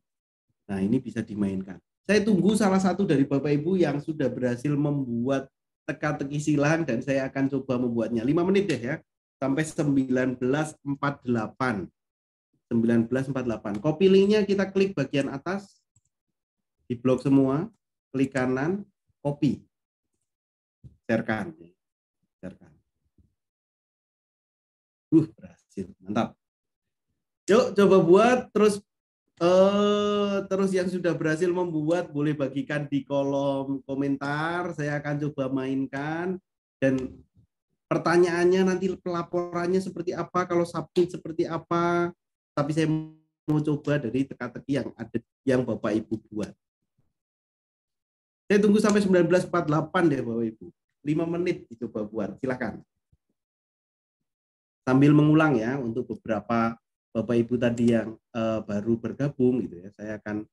Nah, ini bisa dimainkan. Saya tunggu salah satu dari Bapak Ibu yang sudah berhasil membuat teka-teki silang dan saya akan coba membuatnya. 5 menit deh ya, sampai 19.48. 19.48. Copy linknya kita klik bagian atas, di blok semua, klik kanan, copy. Share-kan. Berhasil, mantap. Yuk coba buat, terus yang sudah berhasil membuat boleh bagikan di kolom komentar. Saya akan coba mainkan dan pertanyaannya nanti pelaporannya seperti apa, kalau submit seperti apa. Tapi saya mau coba dari teka-teki yang ada yang Bapak Ibu buat. Saya tunggu sampai 19.48 deh Bapak Ibu. 5 menit dicoba buat. Silakan. Sambil mengulang ya untuk beberapa Bapak Ibu tadi yang baru bergabung gitu ya, saya akan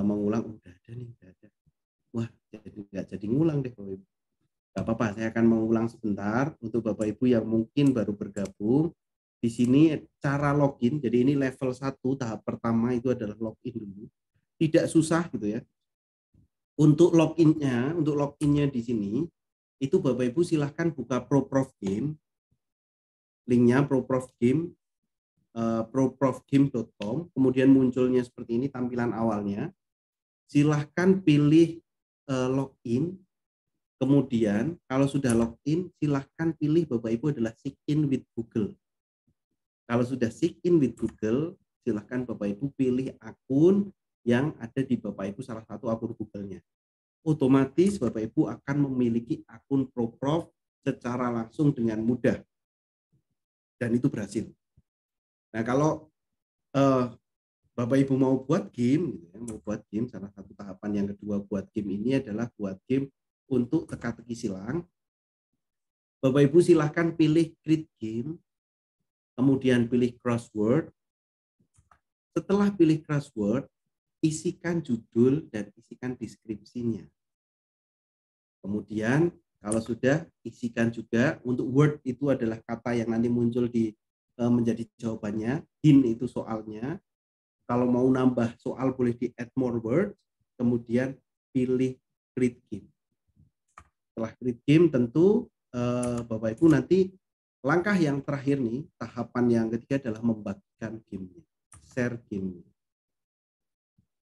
mengulang. Udah ada nih, udah ada. Wah, nggak jadi ngulang deh Bapak Ibu. Nggak apa-apa, saya akan mengulang sebentar untuk Bapak Ibu yang mungkin baru bergabung. Di sini cara login, jadi ini level 1, tahap pertama itu adalah login dulu. Tidak susah gitu ya. Untuk loginnya di sini, itu Bapak Ibu silahkan buka ProProf Game. Linknya ProProf Game. proprofgame.com, kemudian munculnya seperti ini tampilan awalnya. Silahkan pilih login, kemudian kalau sudah login silahkan pilih Bapak Ibu adalah sign in with Google. Kalau sudah sign in with Google, silahkan Bapak Ibu pilih akun yang ada di Bapak Ibu salah satu akun Google-nya. Otomatis Bapak Ibu akan memiliki akun ProProf secara langsung dengan mudah. Dan itu berhasil. Nah, kalau Bapak Ibu mau buat game, gitu ya, mau buat game, salah satu tahapan yang kedua buat game ini adalah buat game untuk teka-teki silang. Bapak Ibu silahkan pilih create game, kemudian pilih crossword. Setelah pilih crossword, isikan judul dan isikan deskripsinya. Kemudian kalau sudah, isikan juga untuk word itu adalah kata yang nanti muncul di menjadi jawabannya, hint itu soalnya. Kalau mau nambah soal boleh di add more words, kemudian pilih create game. Setelah create game tentu Bapak Ibu nanti langkah yang terakhir nih, tahapan yang ketiga adalah membagikan gamenya, share game.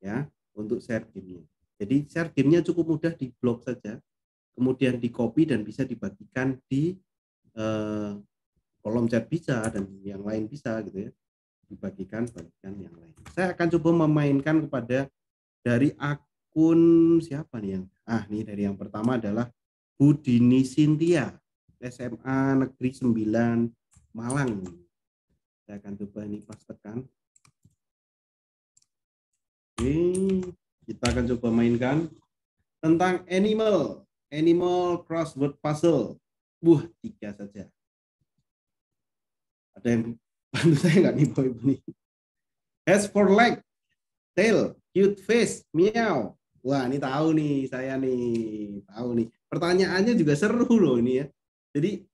Ya, untuk share game-nya. Jadi share game-nya cukup mudah, di blok saja, kemudian di copy dan bisa dibagikan di kolom chat bisa, dan yang lain bisa gitu ya, bagikan yang lain. Saya akan coba memainkan kepada dari akun siapa nih yang nih, dari yang pertama adalah Budini Cynthia, SMA Negeri 9 Malang. Saya akan coba ini pastekan. Oke, kita akan coba mainkan tentang animal crossword puzzle. 3 saja. Ada yang bantu saya nggak nih, Bapak Ibu nih? Has for leg, tail, cute face, meow. Wah, ini tahu nih saya nih, tahu nih. Pertanyaannya juga seru loh ini ya. Jadi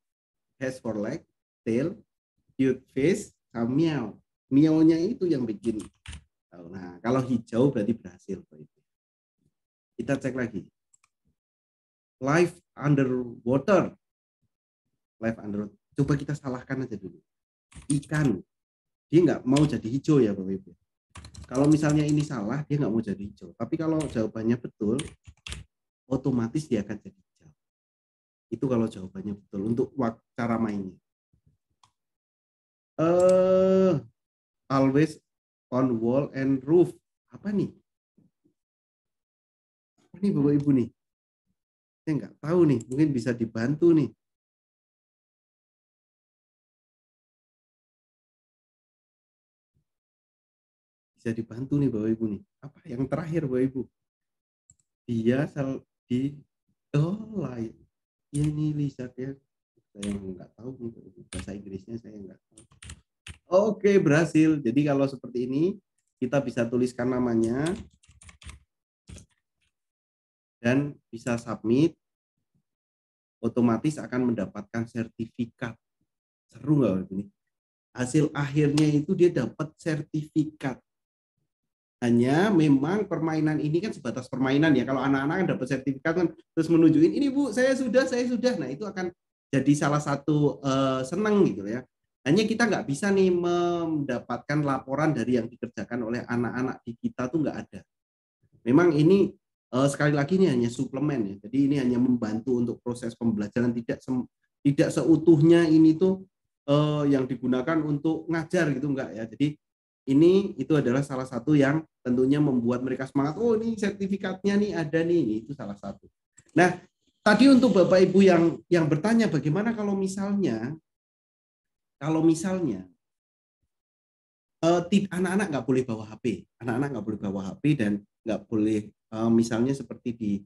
has for leg, tail, cute face, sama meow. Meow-nya itu yang bikin. Nah, kalau hijau berarti berhasil, Bapak Ibu. Kita cek lagi. Life underwater. Life underwater. Coba kita salahkan aja dulu. Ikan. Dia nggak mau jadi hijau ya, Bapak Ibu. Kalau misalnya ini salah, dia nggak mau jadi hijau. Tapi kalau jawabannya betul, otomatis dia akan jadi hijau. Itu kalau jawabannya betul untuk cara mainnya. Always on wall and roof. Apa nih? Apa nih, Bapak Ibu nih? Saya nggak tahu nih. Mungkin bisa dibantu nih. Bisa dibantu nih Bapak Ibu nih. Apa yang terakhir Bapak Ibu? Dia di lain. Ya ini Lisa ya. Saya nggak tahu nih bahasa Inggrisnya, saya nggak tahu. Oke, berhasil. Jadi kalau seperti ini kita bisa tuliskan namanya dan bisa submit. Otomatis akan mendapatkan sertifikat. Seru nggak Bapak Ibu nih? Hasil akhirnya itu dia dapat sertifikat. Hanya memang permainan ini kan sebatas permainan ya. Kalau anak-anak kan dapat sertifikat kan terus menunjukin ini Bu, saya sudah. Nah itu akan jadi salah satu senang gitu ya. Hanya kita nggak bisa nih mendapatkan laporan dari yang dikerjakan oleh anak-anak di kita tuh nggak ada. Memang ini sekali lagi ini hanya suplemen ya. Jadi ini hanya membantu untuk proses pembelajaran, tidak seutuhnya ini tuh yang digunakan untuk ngajar gitu enggak ya. Jadi itu adalah salah satu yang tentunya membuat mereka semangat. Oh, ini sertifikatnya nih ada nih, itu salah satu. Nah, tadi untuk Bapak Ibu yang bertanya bagaimana kalau misalnya anak-anak nggak boleh bawa HP, dan nggak boleh misalnya seperti di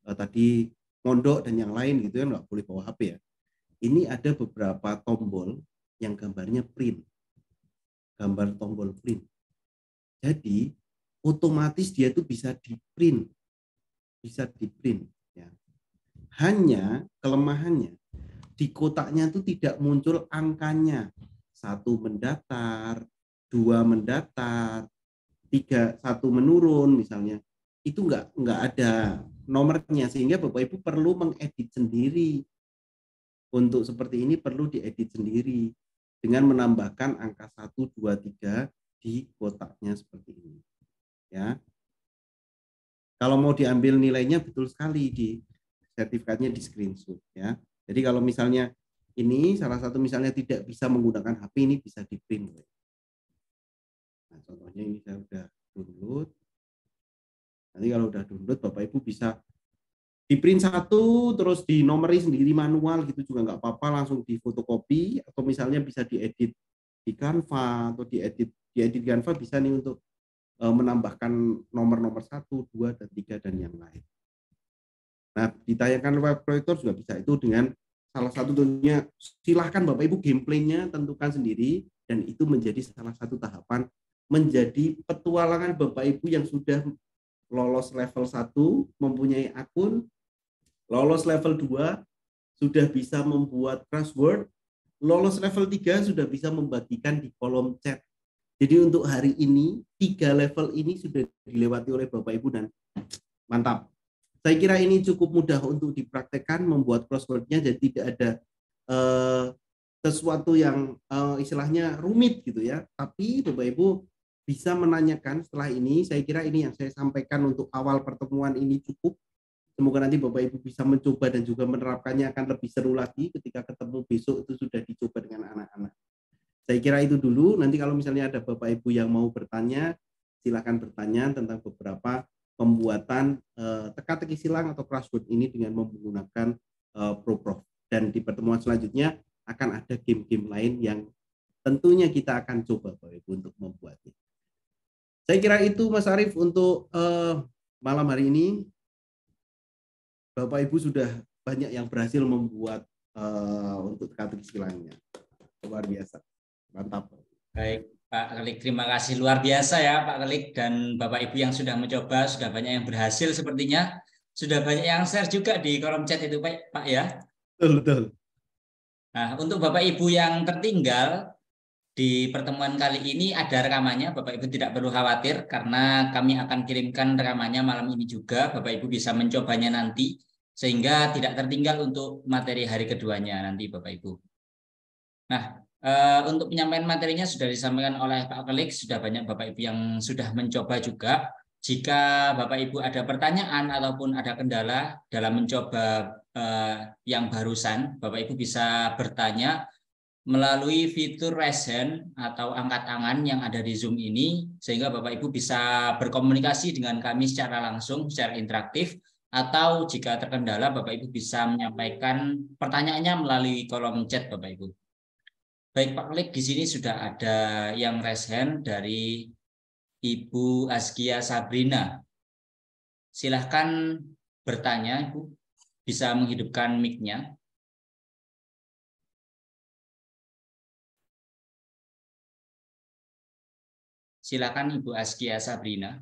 tadi mondok dan yang lain gitu ya, nggak boleh bawa HP ya. Ini ada beberapa tombol yang gambarnya print. Gambar tombol print. Jadi otomatis dia tuh bisa di print ya. Hanya kelemahannya di kotaknya itu tidak muncul angkanya. 1 mendatar, 2 mendatar, 3 1 menurun misalnya. Itu nggak ada nomornya, sehingga Bapak Ibu perlu mengedit sendiri. Untuk seperti ini perlu diedit sendiri dengan menambahkan angka 1, 2, 3 di kotaknya seperti ini. Ya. Kalau mau diambil nilainya betul sekali di sertifikatnya di screenshot ya. Jadi kalau misalnya ini salah satu misalnya tidak bisa menggunakan HP, ini bisa di print. Nah, contohnya ini saya udah download. Nanti kalau udah download Bapak Ibu bisa di print 1 terus dinomori sendiri manual gitu juga nggak apa-apa, langsung di fotokopi atau misalnya bisa diedit di Canva atau diedit Canva bisa nih untuk menambahkan nomor 1, 2, dan 3 dan yang lain. Nah, ditayangkan web proyektor juga bisa, itu dengan salah satu tentunya silahkan Bapak Ibu gameplaynya tentukan sendiri, dan itu menjadi salah satu tahapan menjadi petualangan Bapak Ibu yang sudah lolos level 1 mempunyai akun, lolos level 2 sudah bisa membuat crossword, lolos level 3 sudah bisa membagikan di kolom chat. Jadi untuk hari ini 3 level ini sudah dilewati oleh Bapak Ibu dan mantap. Saya kira ini cukup mudah untuk dipraktekkan membuat crossword-nya, jadi tidak ada sesuatu yang istilahnya rumit gitu ya. Tapi Bapak Ibu bisa menanyakan setelah ini. Saya kira ini yang saya sampaikan untuk awal pertemuan ini cukup. Semoga nanti Bapak Ibu bisa mencoba dan juga menerapkannya akan lebih seru lagi ketika ketemu besok itu sudah dicoba dengan anak-anak. Saya kira itu dulu. Nanti kalau misalnya ada Bapak Ibu yang mau bertanya, silakan bertanya tentang beberapa pembuatan teka-teki silang atau crossword ini dengan menggunakan ProProf. Dan di pertemuan selanjutnya akan ada game-game lain yang tentunya kita akan coba Bapak Ibu untuk membuatnya. Saya kira itu Mas Arief untuk malam hari ini. Bapak Ibu sudah banyak yang berhasil membuat untuk teka-teki silangnya. Luar biasa. Mantap. Baik, Pak Kelik, terima kasih luar biasa ya Pak Kelik dan Bapak Ibu yang sudah mencoba, sudah banyak yang berhasil sepertinya, sudah banyak yang share juga di kolom chat itu Pak ya. Betul. Nah, untuk Bapak Ibu yang tertinggal di pertemuan kali ini ada rekamannya, Bapak Ibu tidak perlu khawatir karena kami akan kirimkan rekamannya malam ini juga, Bapak Ibu bisa mencobanya nanti sehingga tidak tertinggal untuk materi hari keduanya nanti Bapak Ibu. Nah, untuk penyampaian materinya sudah disampaikan oleh Pak Kelik, sudah banyak Bapak Ibu yang sudah mencoba juga. Jika Bapak Ibu ada pertanyaan ataupun ada kendala dalam mencoba yang barusan, Bapak Ibu bisa bertanya melalui fitur raise hand atau angkat tangan yang ada di Zoom ini, sehingga Bapak Ibu bisa berkomunikasi dengan kami secara langsung, secara interaktif, atau jika terkendala Bapak Ibu bisa menyampaikan pertanyaannya melalui kolom chat Bapak Ibu. Baik Pak Klik, di sini sudah ada yang raise hand dari Ibu Askia Sabrina. Silahkan bertanya, Ibu. Bisa menghidupkan mic-nya. Silakan Ibu Askia Sabrina.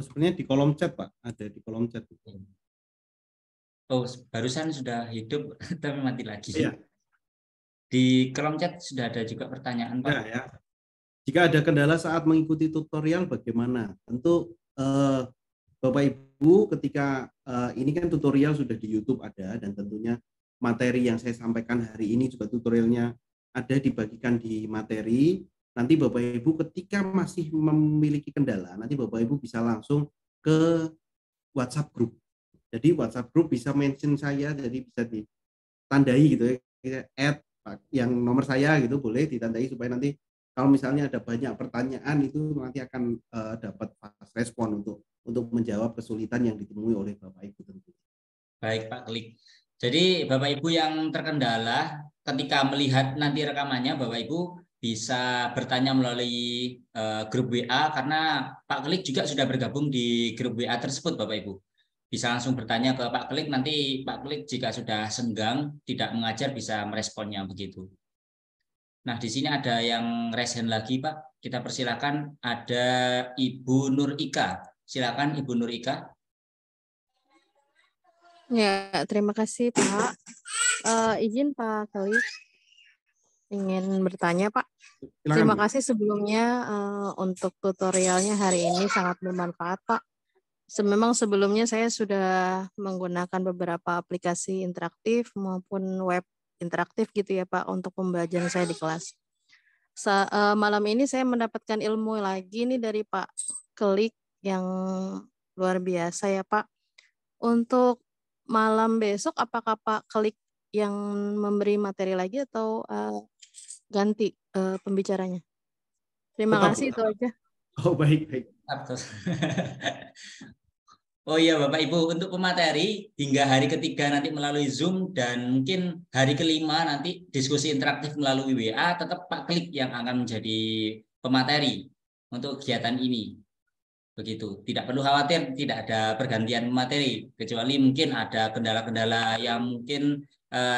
Sebenarnya di kolom chat Pak, ada di kolom chat. Oh, barusan sudah hidup tapi mati lagi. Iya. Di kolom chat sudah ada juga pertanyaan Pak. Ya. Jika ada kendala saat mengikuti tutorial bagaimana? Tentu Bapak Ibu ketika ini kan tutorial sudah di YouTube ada dan tentunya materi yang saya sampaikan hari ini juga tutorialnya ada dibagikan di materi. Nanti Bapak Ibu ketika masih memiliki kendala, nanti Bapak Ibu bisa langsung ke WhatsApp group. Jadi WhatsApp group bisa mention saya, jadi bisa ditandai gitu ya, add yang nomor saya gitu boleh ditandai supaya nanti kalau misalnya ada banyak pertanyaan itu nanti akan dapat fast respon untuk menjawab kesulitan yang ditemui oleh Bapak Ibu tentu. Baik Pak Klik. Jadi Bapak Ibu yang terkendala ketika melihat nanti rekamannya Bapak Ibu bisa bertanya melalui grup WA karena Pak Klik juga sudah bergabung di grup WA tersebut Bapak Ibu. Bisa langsung bertanya ke Pak Klik, nanti Pak Klik jika sudah senggang tidak mengajar bisa meresponnya begitu. Nah, di sini ada yang raise hand lagi, Pak. Kita persilakan ada Ibu Nur Ika. Silakan Ibu Nur Ika. Ya, terima kasih Pak. Izin Pak Kelik ingin bertanya Pak. Silakan. Terima kasih sebelumnya untuk tutorialnya hari ini sangat bermanfaat Pak. Memang sebelumnya saya sudah menggunakan beberapa aplikasi interaktif maupun web interaktif gitu ya Pak untuk pembelajaran saya di kelas. Malam ini saya mendapatkan ilmu lagi nih dari Pak Kelik yang luar biasa ya Pak. Untuk malam besok apakah Pak Kelik yang memberi materi lagi atau ganti pembicaranya? Terima kasih itu aja. Oh baik. Oh iya Bapak Ibu, untuk pemateri hingga hari ketiga nanti melalui Zoom dan mungkin hari kelima nanti diskusi interaktif melalui WA, tetap Pak Klik yang akan menjadi pemateri untuk kegiatan ini. Begitu, tidak perlu khawatir tidak ada pergantian materi, kecuali mungkin ada kendala-kendala yang mungkin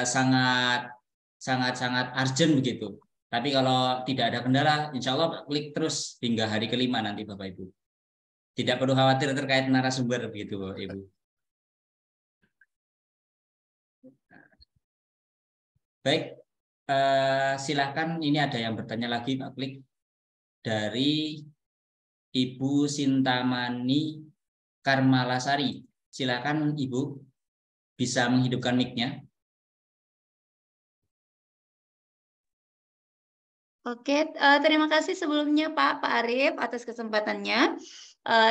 sangat urgent begitu. Tapi kalau tidak ada kendala, insya Allah Pak Klik terus hingga hari kelima nanti Bapak Ibu. Tidak perlu khawatir terkait narasumber begitu Bapak Ibu. Baik, silakan ini ada yang bertanya lagi Pak Klik dari Ibu Sintamani Karmalasari. Silakan Ibu bisa menghidupkan mic-nya. Oke, terima kasih sebelumnya Pak Arif atas kesempatannya.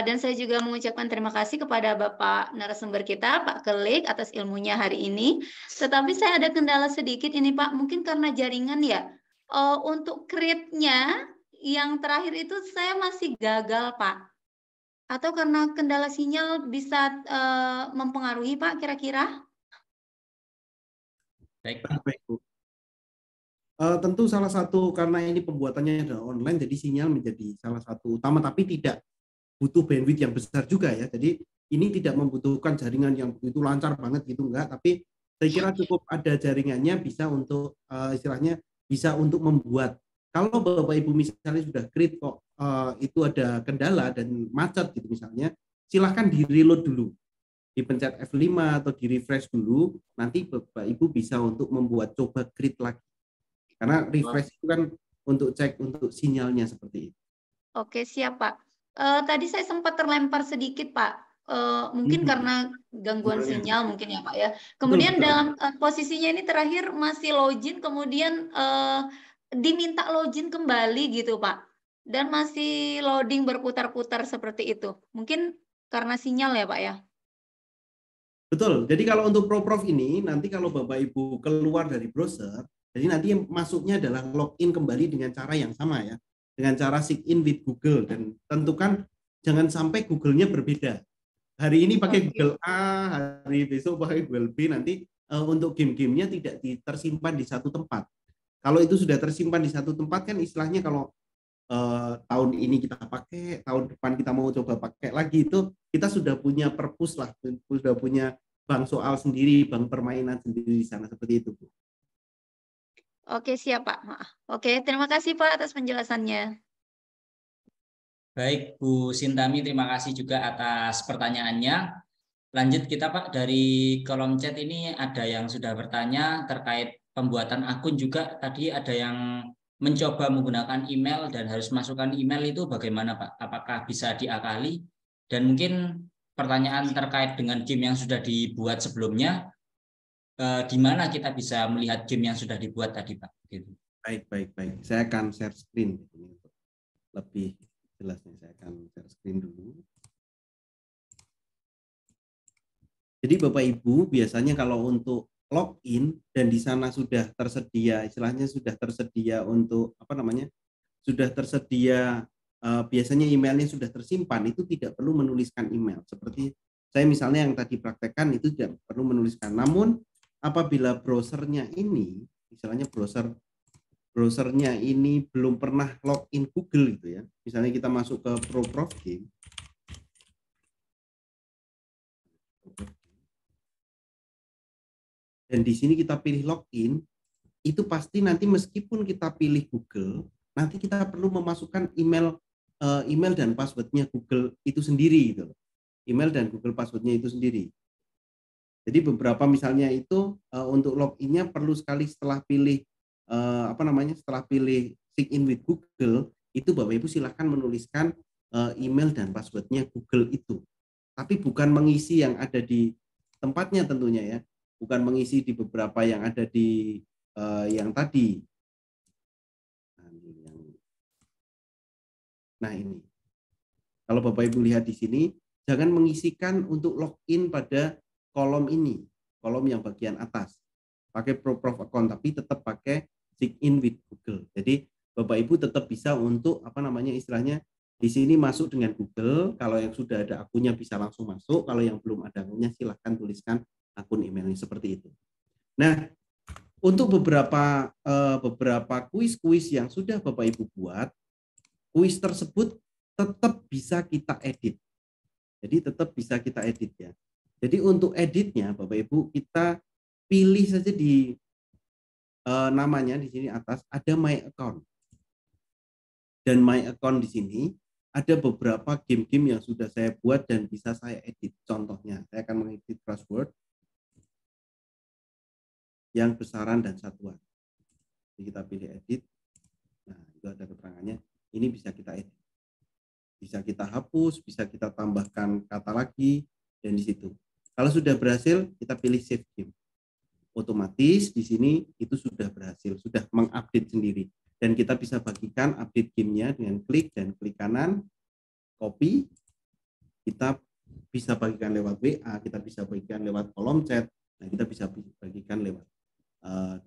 Dan saya juga mengucapkan terima kasih kepada Bapak narasumber kita, Pak Kelik, atas ilmunya hari ini. Tetapi saya ada kendala sedikit ini Pak, mungkin karena jaringan ya. Untuk create-nya yang terakhir itu saya masih gagal Pak. Atau karena kendala sinyal bisa mempengaruhi Pak kira-kira? Baik, Pak. Baik, Bu. Tentu salah satu karena ini pembuatannya adalah online, jadi sinyal menjadi salah satu utama, tapi tidak butuh bandwidth yang besar juga ya. Jadi ini tidak membutuhkan jaringan yang begitu lancar banget gitu enggak, tapi saya kira cukup ada jaringannya bisa untuk istilahnya bisa untuk membuat. Kalau Bapak Ibu misalnya sudah create kok itu ada kendala dan macet gitu misalnya, silahkan di reload dulu, dipencet F5 atau di refresh dulu, nanti Bapak Ibu bisa untuk membuat coba create lagi. Karena refresh itu kan untuk cek untuk sinyalnya seperti itu. Oke, siap Pak. Tadi saya sempat terlempar sedikit Pak. Mungkin karena gangguan sinyal mungkin ya Pak ya. Kemudian Betul. dalam posisinya ini terakhir masih login, kemudian diminta login kembali gitu Pak. Dan masih loading berputar-putar seperti itu. Mungkin karena sinyal ya Pak ya. Betul. Jadi kalau untuk ProProf ini, nanti kalau Bapak Ibu keluar dari browser, jadi nanti yang masuknya adalah login kembali dengan cara yang sama ya. Dengan cara sign in with Google. Dan tentukan jangan sampai Google-nya berbeda. Hari ini pakai Google A, hari besok pakai Google B, nanti untuk game-gamenya tidak tersimpan di satu tempat. Kalau itu sudah tersimpan di satu tempat kan istilahnya kalau tahun ini kita pakai, tahun depan kita mau coba pakai lagi, itu kita sudah punya perpus lah, sudah punya bank soal sendiri, bank permainan sendiri di sana, seperti itu Bu. Oke, siap Pak. Oke, terima kasih Pak atas penjelasannya. Baik, Bu Sintami, terima kasih juga atas pertanyaannya. Lanjut kita Pak, dari kolom chat ini ada yang sudah bertanya terkait pembuatan akun juga. Tadi ada yang mencoba menggunakan email dan harus masukkan email, itu bagaimana Pak? Apakah bisa diakali? Dan mungkin pertanyaan terkait dengan game yang sudah dibuat sebelumnya, di mana kita bisa melihat game yang sudah dibuat tadi Pak? Gitu. Baik. Saya akan share screen untuk lebih jelasnya. Saya akan share screen dulu. Jadi Bapak Ibu biasanya kalau untuk login dan di sana sudah tersedia, istilahnya sudah tersedia untuk apa namanya, sudah tersedia biasanya emailnya sudah tersimpan, itu tidak perlu menuliskan email. Seperti saya misalnya yang tadi praktekkan itu tidak perlu menuliskan. Namun apabila browsernya ini, misalnya browsernya ini belum pernah login Google gitu ya, misalnya kita masuk ke ProProf Game. Dan di sini kita pilih login, itu pasti nanti meskipun kita pilih Google, nanti kita perlu memasukkan email dan passwordnya Google itu sendiri gitu. Email dan Google passwordnya itu sendiri. Jadi beberapa misalnya itu untuk loginnya perlu sekali setelah pilih setelah pilih sign in with Google, itu Bapak Ibu silahkan menuliskan email dan passwordnya Google itu. Tapi bukan mengisi yang ada di tempatnya tentunya ya. Bukan mengisi di beberapa yang ada di yang tadi. Nah ini, kalau Bapak Ibu lihat di sini, jangan mengisikan untuk login pada kolom ini, kolom yang bagian atas. Pakai ProProf account, tapi tetap pakai sign in with Google. Jadi Bapak Ibu tetap bisa untuk istilahnya di sini masuk dengan Google. Kalau yang sudah ada akunnya bisa langsung masuk. Kalau yang belum ada akunnya silahkan tuliskan akun emailnya seperti itu. Nah, untuk beberapa kuis-kuis yang sudah Bapak Ibu buat, kuis tersebut tetap bisa kita edit. Jadi tetap bisa kita edit ya. Jadi untuk editnya Bapak Ibu kita pilih saja di namanya di sini atas ada My Account. Dan My Account di sini ada beberapa game-game yang sudah saya buat dan bisa saya edit. Contohnya, saya akan mengedit crossword yang besaran dan satuan. Jadi kita pilih edit. Nah, itu ada keterangannya. Ini bisa kita edit. Bisa kita hapus, bisa kita tambahkan kata lagi, dan di situ. Kalau sudah berhasil, kita pilih save game. otomatis di sini itu sudah berhasil, sudah mengupdate sendiri. Dan kita bisa bagikan update gamenya dengan klik dan klik kanan, copy, kita bisa bagikan lewat WA, kita bisa bagikan lewat kolom chat, nah kita bisa bagikan lewat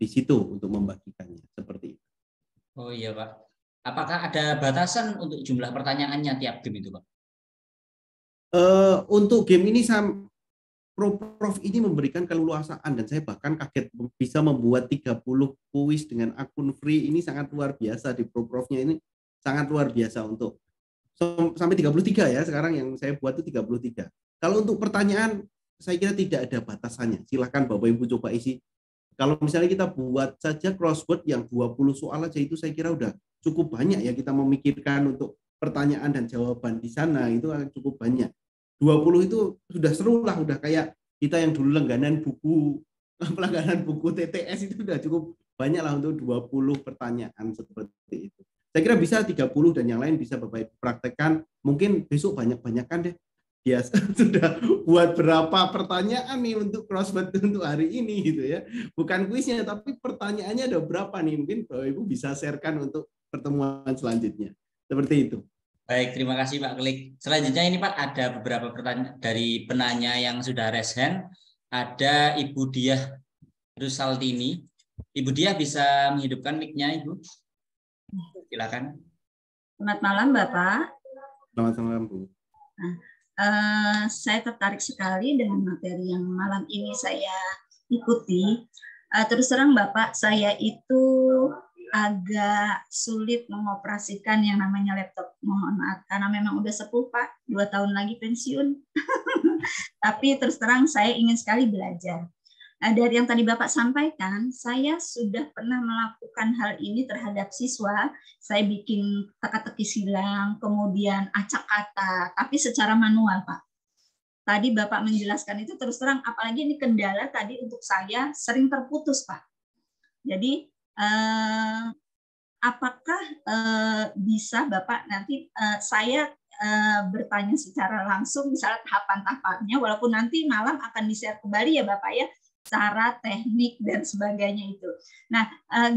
di situ untuk membagikannya, seperti itu. Oh iya Pak. Apakah ada batasan untuk jumlah pertanyaannya tiap game itu Pak? Untuk game ini Prof ini memberikan keleluasaan dan saya bahkan kaget bisa membuat 30 kuis dengan akun free. Ini sangat luar biasa di Prof-nya, ini sangat luar biasa untuk sampai 33 ya sekarang yang saya buat itu 33. Kalau untuk pertanyaan saya kira tidak ada batasannya. Silakan Bapak Ibu coba isi. Kalau misalnya kita buat saja crossword yang 20 soal aja itu saya kira udah cukup banyak ya, kita memikirkan untuk pertanyaan dan jawaban di sana itu cukup banyak. 20 itu sudah seru lah, udah kayak kita yang dulu langganan buku TTS itu udah cukup banyak lah untuk 20 pertanyaan seperti itu. Saya kira bisa 30 dan yang lain bisa Bapak Ibu praktekkan. Mungkin besok banyak-banyakan deh. Ya sudah buat berapa pertanyaan nih untuk crossword untuk hari ini gitu ya. Bukan kuisnya tapi pertanyaannya ada berapa nih. Mungkin Bapak Ibu bisa sharekan untuk pertemuan selanjutnya. Seperti itu. Baik, terima kasih Pak Klik. Selanjutnya ini Pak ada beberapa pertanyaan dari penanya yang sudah raise hand. Ada Ibu Diah Rusaldini. Ibu Diah bisa menghidupkan mic-nya Ibu. Silakan. Selamat malam Bapak. Selamat malam Bu. Saya tertarik sekali dengan materi yang malam ini saya ikuti. Terus terang Bapak, saya itu agak sulit mengoperasikan yang namanya laptop. Mohon maaf, karena memang udah sepuh Pak, 2 tahun lagi pensiun. Tapi terus terang saya ingin sekali belajar. Dari yang tadi Bapak sampaikan, saya sudah pernah melakukan hal ini terhadap siswa. Saya bikin teka-teki silang, kemudian acak kata, tapi secara manual Pak. Tadi Bapak menjelaskan itu terus terang, apalagi ini kendala tadi untuk saya sering terputus Pak. Jadi apakah bisa Bapak nanti saya bertanya secara langsung misalnya tahapan-tahapannya, walaupun nanti malam akan di-share kembali ya Bapak ya, cara teknik dan sebagainya itu. Nah,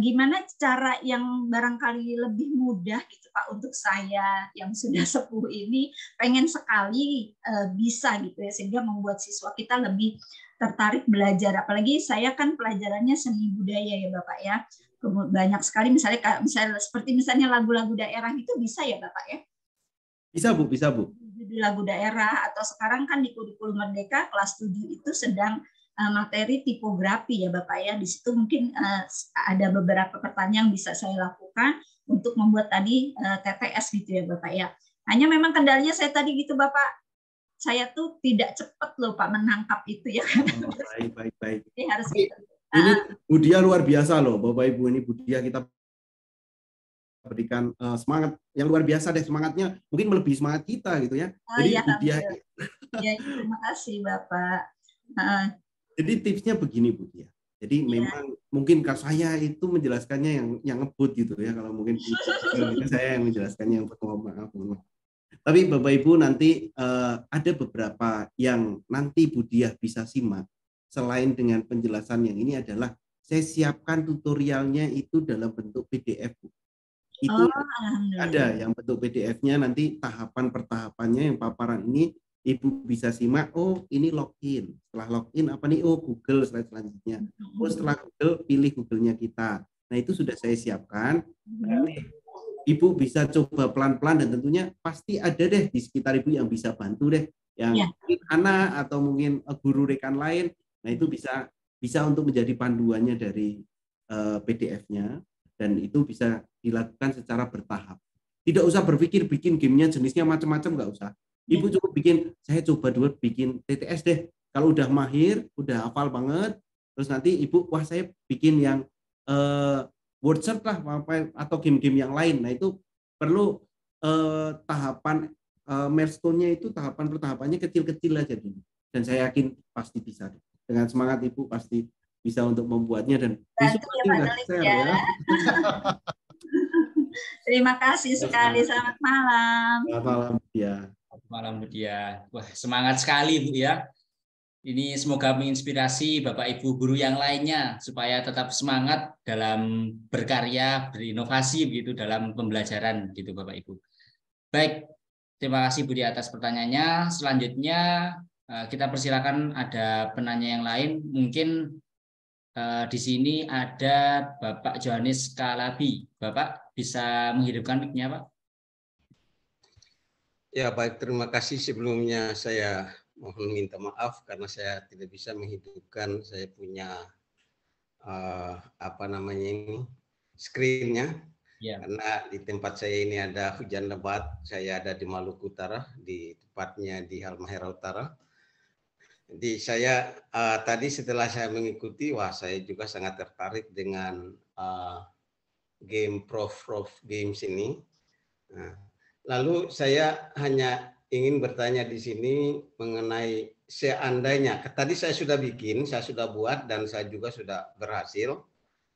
gimana cara yang barangkali lebih mudah gitu Pak untuk saya yang sudah sepuh ini pengen sekali bisa gitu ya, sehingga membuat siswa kita lebih tertarik belajar. Apalagi saya kan pelajarannya seni budaya ya Bapak ya. Banyak sekali misalnya seperti misalnya lagu-lagu daerah itu bisa ya Bapak ya? Bisa Bu, bisa Bu. Di lagu daerah atau sekarang kan di kurikulum Merdeka kelas 7 itu sedang materi tipografi ya Bapak ya. Di situ mungkin ada beberapa pertanyaan yang bisa saya lakukan untuk membuat tadi TTS gitu ya Bapak ya. Hanya memang kendalanya saya tadi gitu Bapak, saya tuh tidak cepat loh Pak menangkap itu ya. Baik. Ini harus gitu. Ini Budia luar biasa loh Bapak Ibu, ini Budia kita berikan semangat yang luar biasa deh, semangatnya mungkin melebihi semangat kita gitu ya. Jadi ya, Budia ya, terima kasih Bapak. Jadi tipsnya begini Budia. Jadi memang mungkin saya itu menjelaskannya yang ngebut gitu ya, kalau mungkin saya yang menjelaskannya yang maaf. Tapi Bapak Ibu nanti ada beberapa yang nanti Budia bisa simak. Selain dengan penjelasan yang ini adalah saya siapkan tutorialnya itu dalam bentuk PDF Bu. Itu ada yang bentuk PDF-nya, nanti tahapan per tahapannya yang paparan ini Ibu bisa simak. Oh ini login, setelah login apa nih? Oh Google selanjutnya. Oh setelah Google pilih Google-nya kita. Nah itu sudah saya siapkan. Nanti Ibu bisa coba pelan-pelan dan tentunya pasti ada deh di sekitar Ibu yang bisa bantu deh, yang mungkin anak atau mungkin guru rekan lain. Nah itu bisa untuk menjadi panduannya dari PDF-nya, dan itu bisa dilakukan secara bertahap. Tidak usah berpikir bikin gamenya jenisnya macam-macam, nggak usah. Ibu cukup bikin, saya coba dulu bikin TTS deh. Kalau udah mahir, udah hafal banget, terus nanti Ibu, wah saya bikin yang word search lah, atau game-game yang lain. Nah itu perlu tahapan milestone-nya itu tahapan per tahapannya kecil-kecil aja dulu. Dan saya yakin pasti bisa. Dengan semangat Ibu pasti bisa untuk membuatnya dan besok ya. Terima kasih sekali. Selamat malam. Selamat malam ya. Selamat malam Bu Dia. Wah semangat sekali Bu ya. Ini semoga menginspirasi Bapak Ibu guru yang lainnya supaya tetap semangat dalam berkarya, berinovasi begitu dalam pembelajaran gitu Bapak Ibu. Baik, terima kasih Budi atas pertanyaannya. Selanjutnya kita persilakan ada penanya yang lain. Mungkin di sini ada Bapak Johannes Kalabi. Bapak bisa menghidupkan mic-nya, Pak? Ya, baik, terima kasih. Sebelumnya saya mohon minta maaf karena saya tidak bisa menghidupkan, saya punya screen-nya. Ya. Karena di tempat saya ini ada hujan lebat, saya ada di Maluku Utara, di tepatnya di Halmahera Utara. Jadi saya tadi setelah saya mengikuti, saya juga sangat tertarik dengan game Prof Games ini. Nah, lalu saya hanya ingin bertanya di sini mengenai seandainya, tadi saya sudah buat dan saya juga sudah berhasil.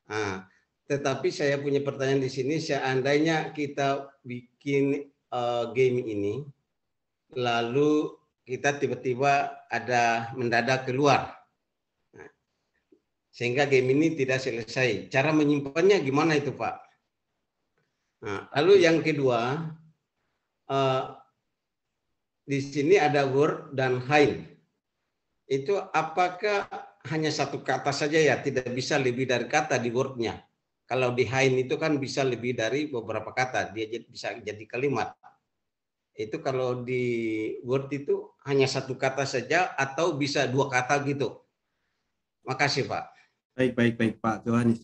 Nah, tetapi saya punya pertanyaan di sini, seandainya kita bikin game ini, lalu kita tiba-tiba ada mendadak keluar, nah, sehingga game ini tidak selesai. Cara menyimpannya gimana itu, Pak? Nah, lalu yang kedua, di sini ada word dan hide. Itu apakah hanya satu kata saja ya, tidak bisa lebih dari kata di word-nya? Kalau di hide itu kan bisa lebih dari beberapa kata, dia bisa jadi kalimat. Itu kalau di word itu hanya satu kata saja atau bisa dua kata gitu. Makasih Pak. Baik Pak Johannes.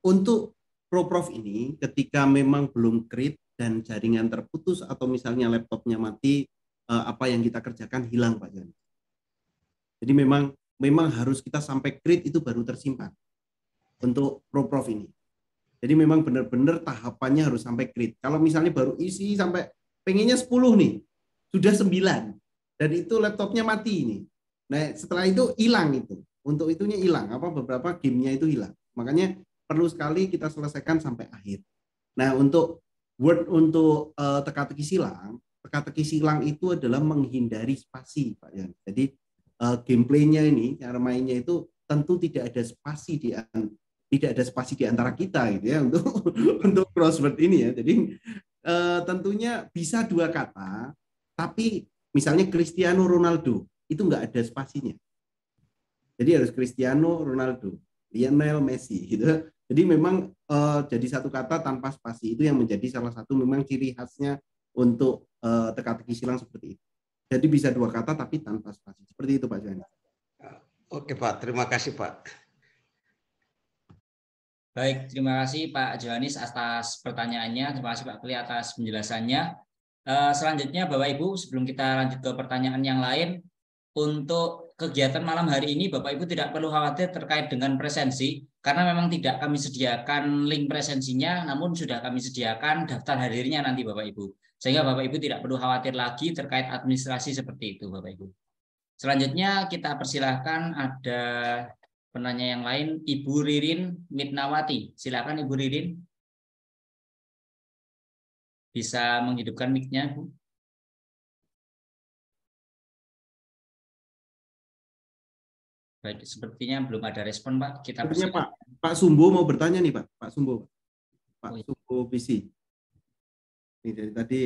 Untuk ProProf ini ketika memang belum create dan jaringan terputus atau misalnya laptopnya mati, apa yang kita kerjakan hilang Pak Johannes. Jadi memang harus kita sampai create itu baru tersimpan untuk ProProf ini. Jadi memang benar-benar tahapannya harus sampai create. Kalau misalnya baru isi sampai pengennya 10 nih, sudah 9 dan itu laptopnya mati ini. Nah setelah itu hilang itu, untuk itunya hilang, beberapa gamenya itu hilang. Makanya perlu sekali kita selesaikan sampai akhir. Nah untuk word untuk teka-teki silang itu adalah menghindari spasi Pak Jan. Jadi gameplaynya ini, cara mainnya itu tentu tidak ada spasi di antara kita gitu ya untuk crossword ini ya. Jadi tentunya bisa dua kata, tapi misalnya Cristiano Ronaldo itu nggak ada spasinya. Jadi harus Cristiano Ronaldo, Lionel Messi gitu. Jadi memang jadi satu kata tanpa spasi itu yang menjadi salah satu memang ciri khasnya untuk teka-teki silang seperti itu. Jadi bisa dua kata tapi tanpa spasi. Seperti itu Pak Johannes. Oke Pak, terima kasih Pak. Baik, terima kasih Pak Johannes atas pertanyaannya. Terima kasih Pak Kli atas penjelasannya. Selanjutnya Bapak Ibu, sebelum kita lanjut ke pertanyaan yang lain, untuk kegiatan malam hari ini Bapak Ibu tidak perlu khawatir terkait dengan presensi, karena memang tidak kami sediakan link presensinya, namun sudah kami sediakan daftar hadirnya nanti Bapak Ibu. Sehingga Bapak Ibu tidak perlu khawatir lagi terkait administrasi seperti itu Bapak Ibu. Selanjutnya kita persilahkan ada penanya yang lain, Ibu Ririn Mitnawati. Silakan Ibu Ririn. Bisa menghidupkan mic-nya, Bu. Baik, sepertinya belum ada respon, Pak. Kita Pak Sumbo mau bertanya nih, Pak. Pak Sumbo. Pak Sumbo PC. Ini dari tadi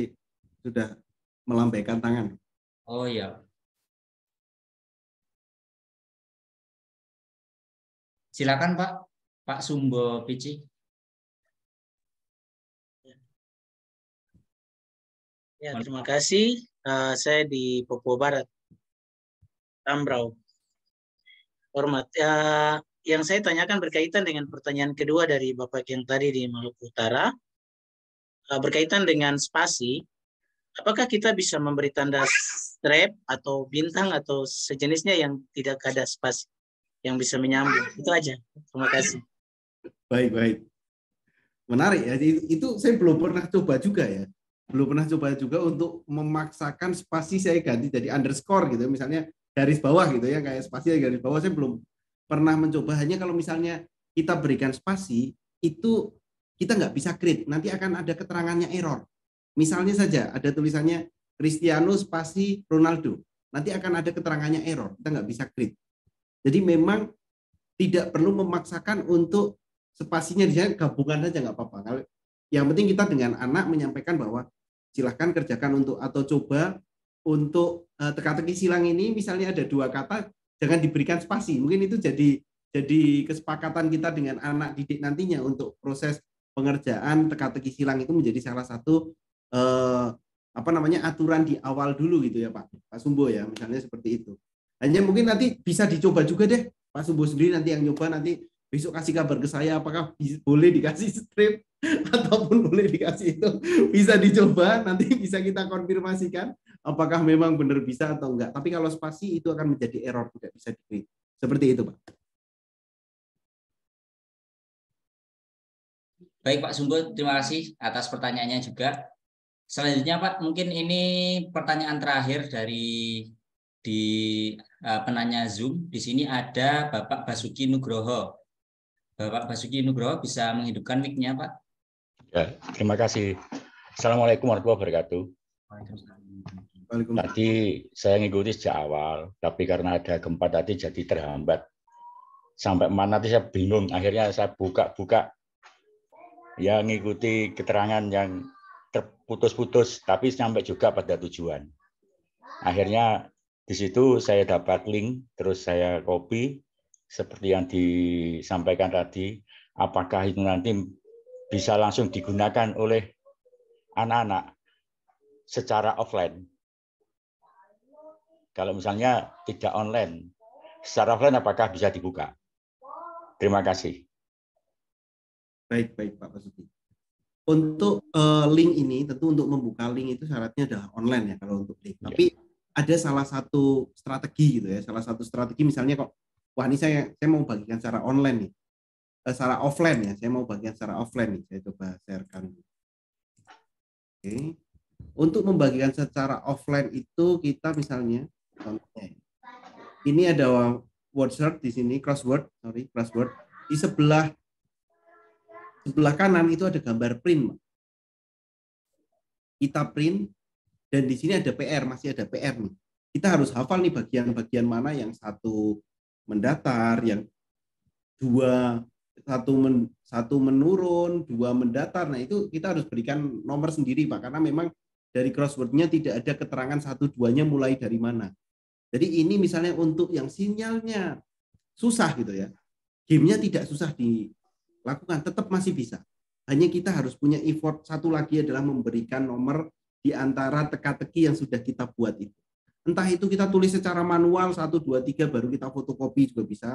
sudah melambaikan tangan. Oh iya. Silakan Pak Sumbo PC. Ya, terima kasih. Saya di Papua Barat, Tambrau. Hormat. Yang saya tanyakan berkaitan dengan pertanyaan kedua dari Bapak yang tadi di Maluku Utara, berkaitan dengan spasi. Apakah kita bisa memberi tanda strap atau bintang atau sejenisnya yang tidak ada spasi? Yang bisa menyambung. Itu aja. Terima kasih. Baik. Menarik ya. Itu saya belum pernah coba juga ya. Belum pernah coba juga untuk memaksakan spasi saya ganti jadi underscore gitu. Misalnya garis bawah gitu ya. Kayak spasi garis bawah saya belum pernah mencoba. Hanya kalau misalnya kita berikan spasi, itu kita nggak bisa create. Nanti akan ada keterangannya error. Misalnya saja ada tulisannya Cristiano spasi Ronaldo. nanti akan ada keterangannya error, kita nggak bisa create. Jadi memang tidak perlu memaksakan untuk spasinya di sana, gabungan saja nggak apa-apa. Yang penting kita dengan anak menyampaikan bahwa silahkan kerjakan untuk atau coba untuk teka-teki silang ini, misalnya ada 2 kata, jangan diberikan spasi. Mungkin itu jadi kesepakatan kita dengan anak didik nantinya untuk proses pengerjaan teka-teki silang itu menjadi salah satu aturan di awal dulu gitu ya Pak Sumbo ya, misalnya seperti itu. Hanya mungkin nanti bisa dicoba juga deh Pak Sumbo sendiri nanti yang nyoba, nanti besok kasih kabar ke saya apakah boleh dikasih strip ataupun boleh dikasih itu, bisa dicoba, nanti bisa kita konfirmasikan apakah memang benar bisa atau enggak. Tapi kalau spasi itu akan menjadi error, tidak bisa di-create. Seperti itu Pak. Baik Pak Sumbo, terima kasih atas pertanyaannya juga. Selanjutnya Pak, mungkin ini pertanyaan terakhir di penanya Zoom. Di sini ada Bapak Basuki Nugroho. Bapak Basuki Nugroho bisa menghidupkan mic-nya Pak. Ya, terima kasih. Assalamualaikum warahmatullahi wabarakatuh. Tadi saya ngikuti sejak awal, tapi karena ada gempa tadi jadi terhambat. Sampai mana nanti saya bingung. Akhirnya saya buka-buka, ya ngikuti keterangan yang terputus-putus, tapi sampai juga pada tujuan. Akhirnya di situ saya dapat link, terus saya copy seperti yang disampaikan tadi. Apakah itu nanti bisa langsung digunakan oleh anak-anak secara offline? Kalau misalnya tidak online, secara offline apakah bisa dibuka? Terima kasih. Baik Pak Basuki. Untuk link ini, tentu untuk membuka link itu syaratnya adalah online ya kalau untuk link. Tapi ada salah satu strategi gitu ya, salah satu strategi misalnya kok, wah ini saya mau bagikan secara online nih, secara offline ya, saya mau bagikan secara offline nih, saya coba sharekan. Oke. Untuk membagikan secara offline itu kita misalnya, contohnya, ini ada word search di sini, crossword. Di sebelah kanan itu ada gambar print. Kita print, dan di sini ada PR, masih ada PR nih. Kita harus hafal nih bagian-bagian mana yang satu mendatar, yang satu menurun, 2 mendatar. Nah itu kita harus berikan nomor sendiri Pak, karena memang dari crossword-nya tidak ada keterangan 1-2-nya mulai dari mana. Jadi ini misalnya untuk yang sinyalnya susah gitu ya, gamenya tidak susah dilakukan, tetap masih bisa. Hanya kita harus punya effort satu lagi adalah memberikan nomor di antara teka-teki yang sudah kita buat itu. Entah itu kita tulis secara manual 1, 2, 3 baru kita fotokopi juga bisa,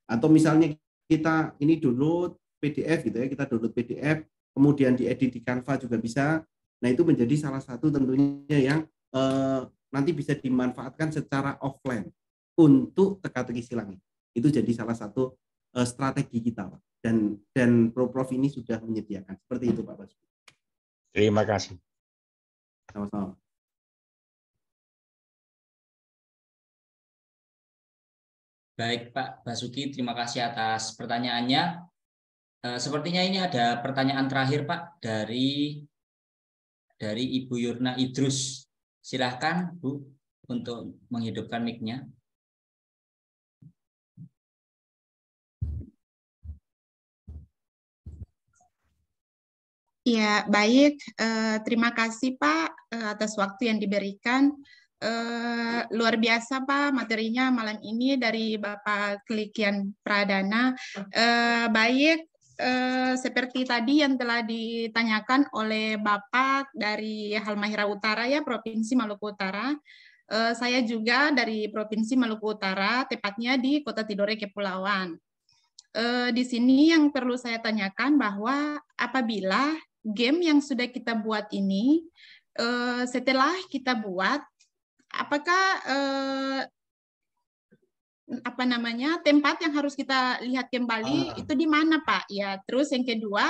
atau misalnya kita ini download PDF gitu ya, kita download PDF kemudian diedit di Canva juga bisa. Nah itu menjadi salah satu tentunya yang nanti bisa dimanfaatkan secara offline untuk teka-teki silang. Itu jadi salah satu strategi kita Pak. Dan Prof ini sudah menyediakan seperti itu Pak Basuki. Terima kasih. Sama-sama. Baik Pak Basuki, terima kasih atas pertanyaannya. Sepertinya ini ada pertanyaan terakhir Pak dari Ibu Yurna Idrus. Silahkan Bu untuk menghidupkan mic-nya. Ya, baik. Terima kasih Pak atas waktu yang diberikan. Luar biasa Pak materinya malam ini dari Bapak Kelikian Pradana. Baik, seperti tadi yang telah ditanyakan oleh Bapak dari Halmahera Utara ya, Provinsi Maluku Utara. Saya juga dari Provinsi Maluku Utara, tepatnya di Kota Tidore Kepulauan. Di sini yang perlu saya tanyakan bahwa apabila game yang sudah kita buat ini, setelah kita buat, apakah tempat yang harus kita lihat kembali itu di mana Pak? Ya, terus yang kedua,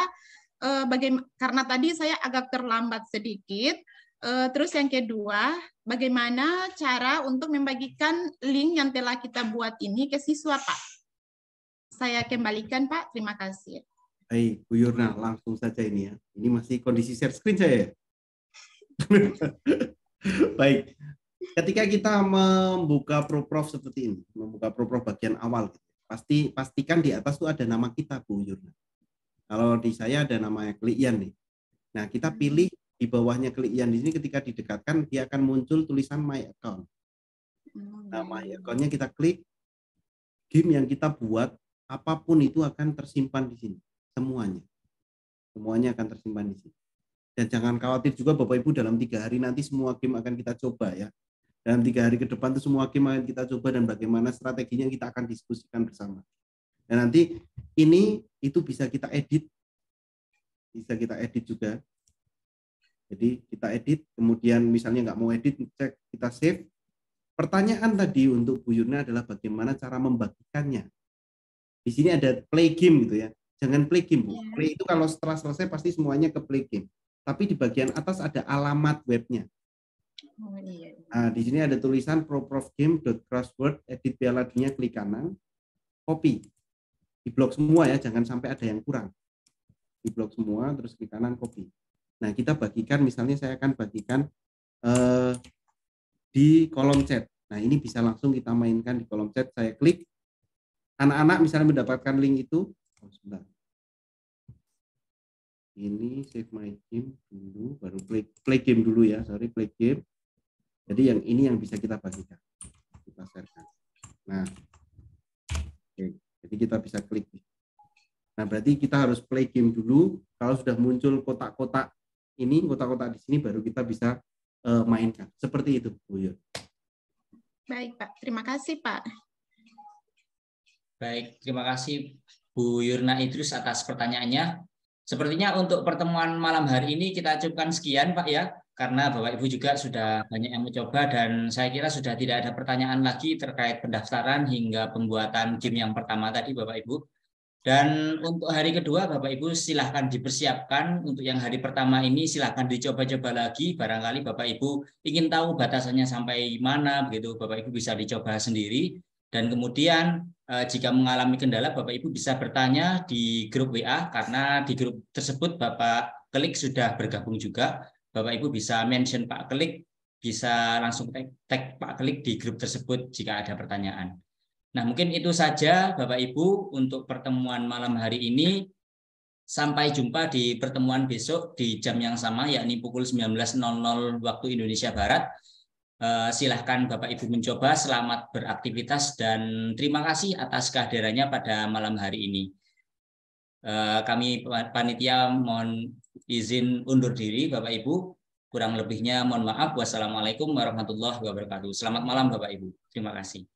karena tadi saya agak terlambat sedikit. Terus yang kedua, bagaimana cara untuk membagikan link yang telah kita buat ini ke siswa Pak? Saya kembalikan Pak, terima kasih. Baik, Bu Yurna, langsung saja ini ya. Ini masih kondisi share screen saya. Baik, ketika kita membuka ProProf seperti ini, membuka ProProf bagian awal, pastikan di atas tuh ada nama kita, Bu Yurna. Kalau di saya ada namanya Klik Yan nih. Nah, kita pilih di bawahnya Klik Yan di sini, ketika didekatkan dia akan muncul tulisan My Account. Nah, My Account-nya kita klik, game yang kita buat apapun itu akan tersimpan di sini, semuanya akan tersimpan di sini. Dan jangan khawatir juga Bapak Ibu, dalam 3 hari nanti semua game akan kita coba ya. Dalam 3 hari ke depan itu semua game akan kita coba, dan bagaimana strateginya kita akan diskusikan bersama. Dan nanti ini itu bisa kita edit juga. Jadi kita edit, kemudian misalnya nggak mau edit, cek, kita save. Pertanyaan tadi untuk Bu Yurna adalah bagaimana cara membagikannya. Di sini ada play game gitu ya. Jangan play game, Bu. Play itu kalau setelah selesai pasti semuanya ke play game. Tapi di bagian atas ada alamat webnya. Nah, di sini ada tulisan proprofgame.crossword, edit Piala Dunia, klik kanan, copy. Diblok semua ya, jangan sampai ada yang kurang. Diblok semua, terus klik kanan, copy. Nah, kita bagikan, misalnya saya akan bagikan di kolom chat. Nah, ini bisa langsung kita mainkan di kolom chat. Saya klik, anak-anak misalnya mendapatkan link itu. Oh, sebentar. Ini save my game dulu, baru play game dulu ya, play game. Jadi yang ini yang bisa kita bagikan, kita sharekan. Nah, oke. Jadi kita bisa klik. Nah, berarti kita harus play game dulu. Kalau sudah muncul kotak-kotak ini, kotak-kotak di sini, baru kita bisa mainkan. Seperti itu, Bu Yur. Baik, Pak. Terima kasih, Pak. Baik, terima kasih Bu Yurna Idrus atas pertanyaannya. Sepertinya untuk pertemuan malam hari ini kita cukupkan sekian, Pak ya, karena Bapak Ibu juga sudah banyak yang mencoba, dan saya kira sudah tidak ada pertanyaan lagi terkait pendaftaran hingga pembuatan game yang pertama tadi, Bapak Ibu. Dan untuk hari kedua, Bapak Ibu silahkan dipersiapkan. Untuk yang hari pertama ini silahkan dicoba-coba lagi. Barangkali Bapak Ibu ingin tahu batasannya sampai mana, begitu Bapak Ibu bisa dicoba sendiri. Dan kemudian jika mengalami kendala, Bapak Ibu bisa bertanya di grup WA, karena di grup tersebut Bapak Klik sudah bergabung juga. Bapak Ibu bisa mention Pak Klik, bisa langsung tag Pak Klik di grup tersebut jika ada pertanyaan. Nah, mungkin itu saja Bapak Ibu untuk pertemuan malam hari ini. Sampai jumpa di pertemuan besok di jam yang sama, yakni pukul 19.00 waktu Indonesia Barat. Silahkan Bapak Ibu mencoba, selamat beraktivitas, dan terima kasih atas kehadirannya pada malam hari ini. Kami panitia mohon izin undur diri, Bapak Ibu. Kurang lebihnya mohon maaf. Wassalamualaikum warahmatullahi wabarakatuh. Selamat malam Bapak Ibu. Terima kasih.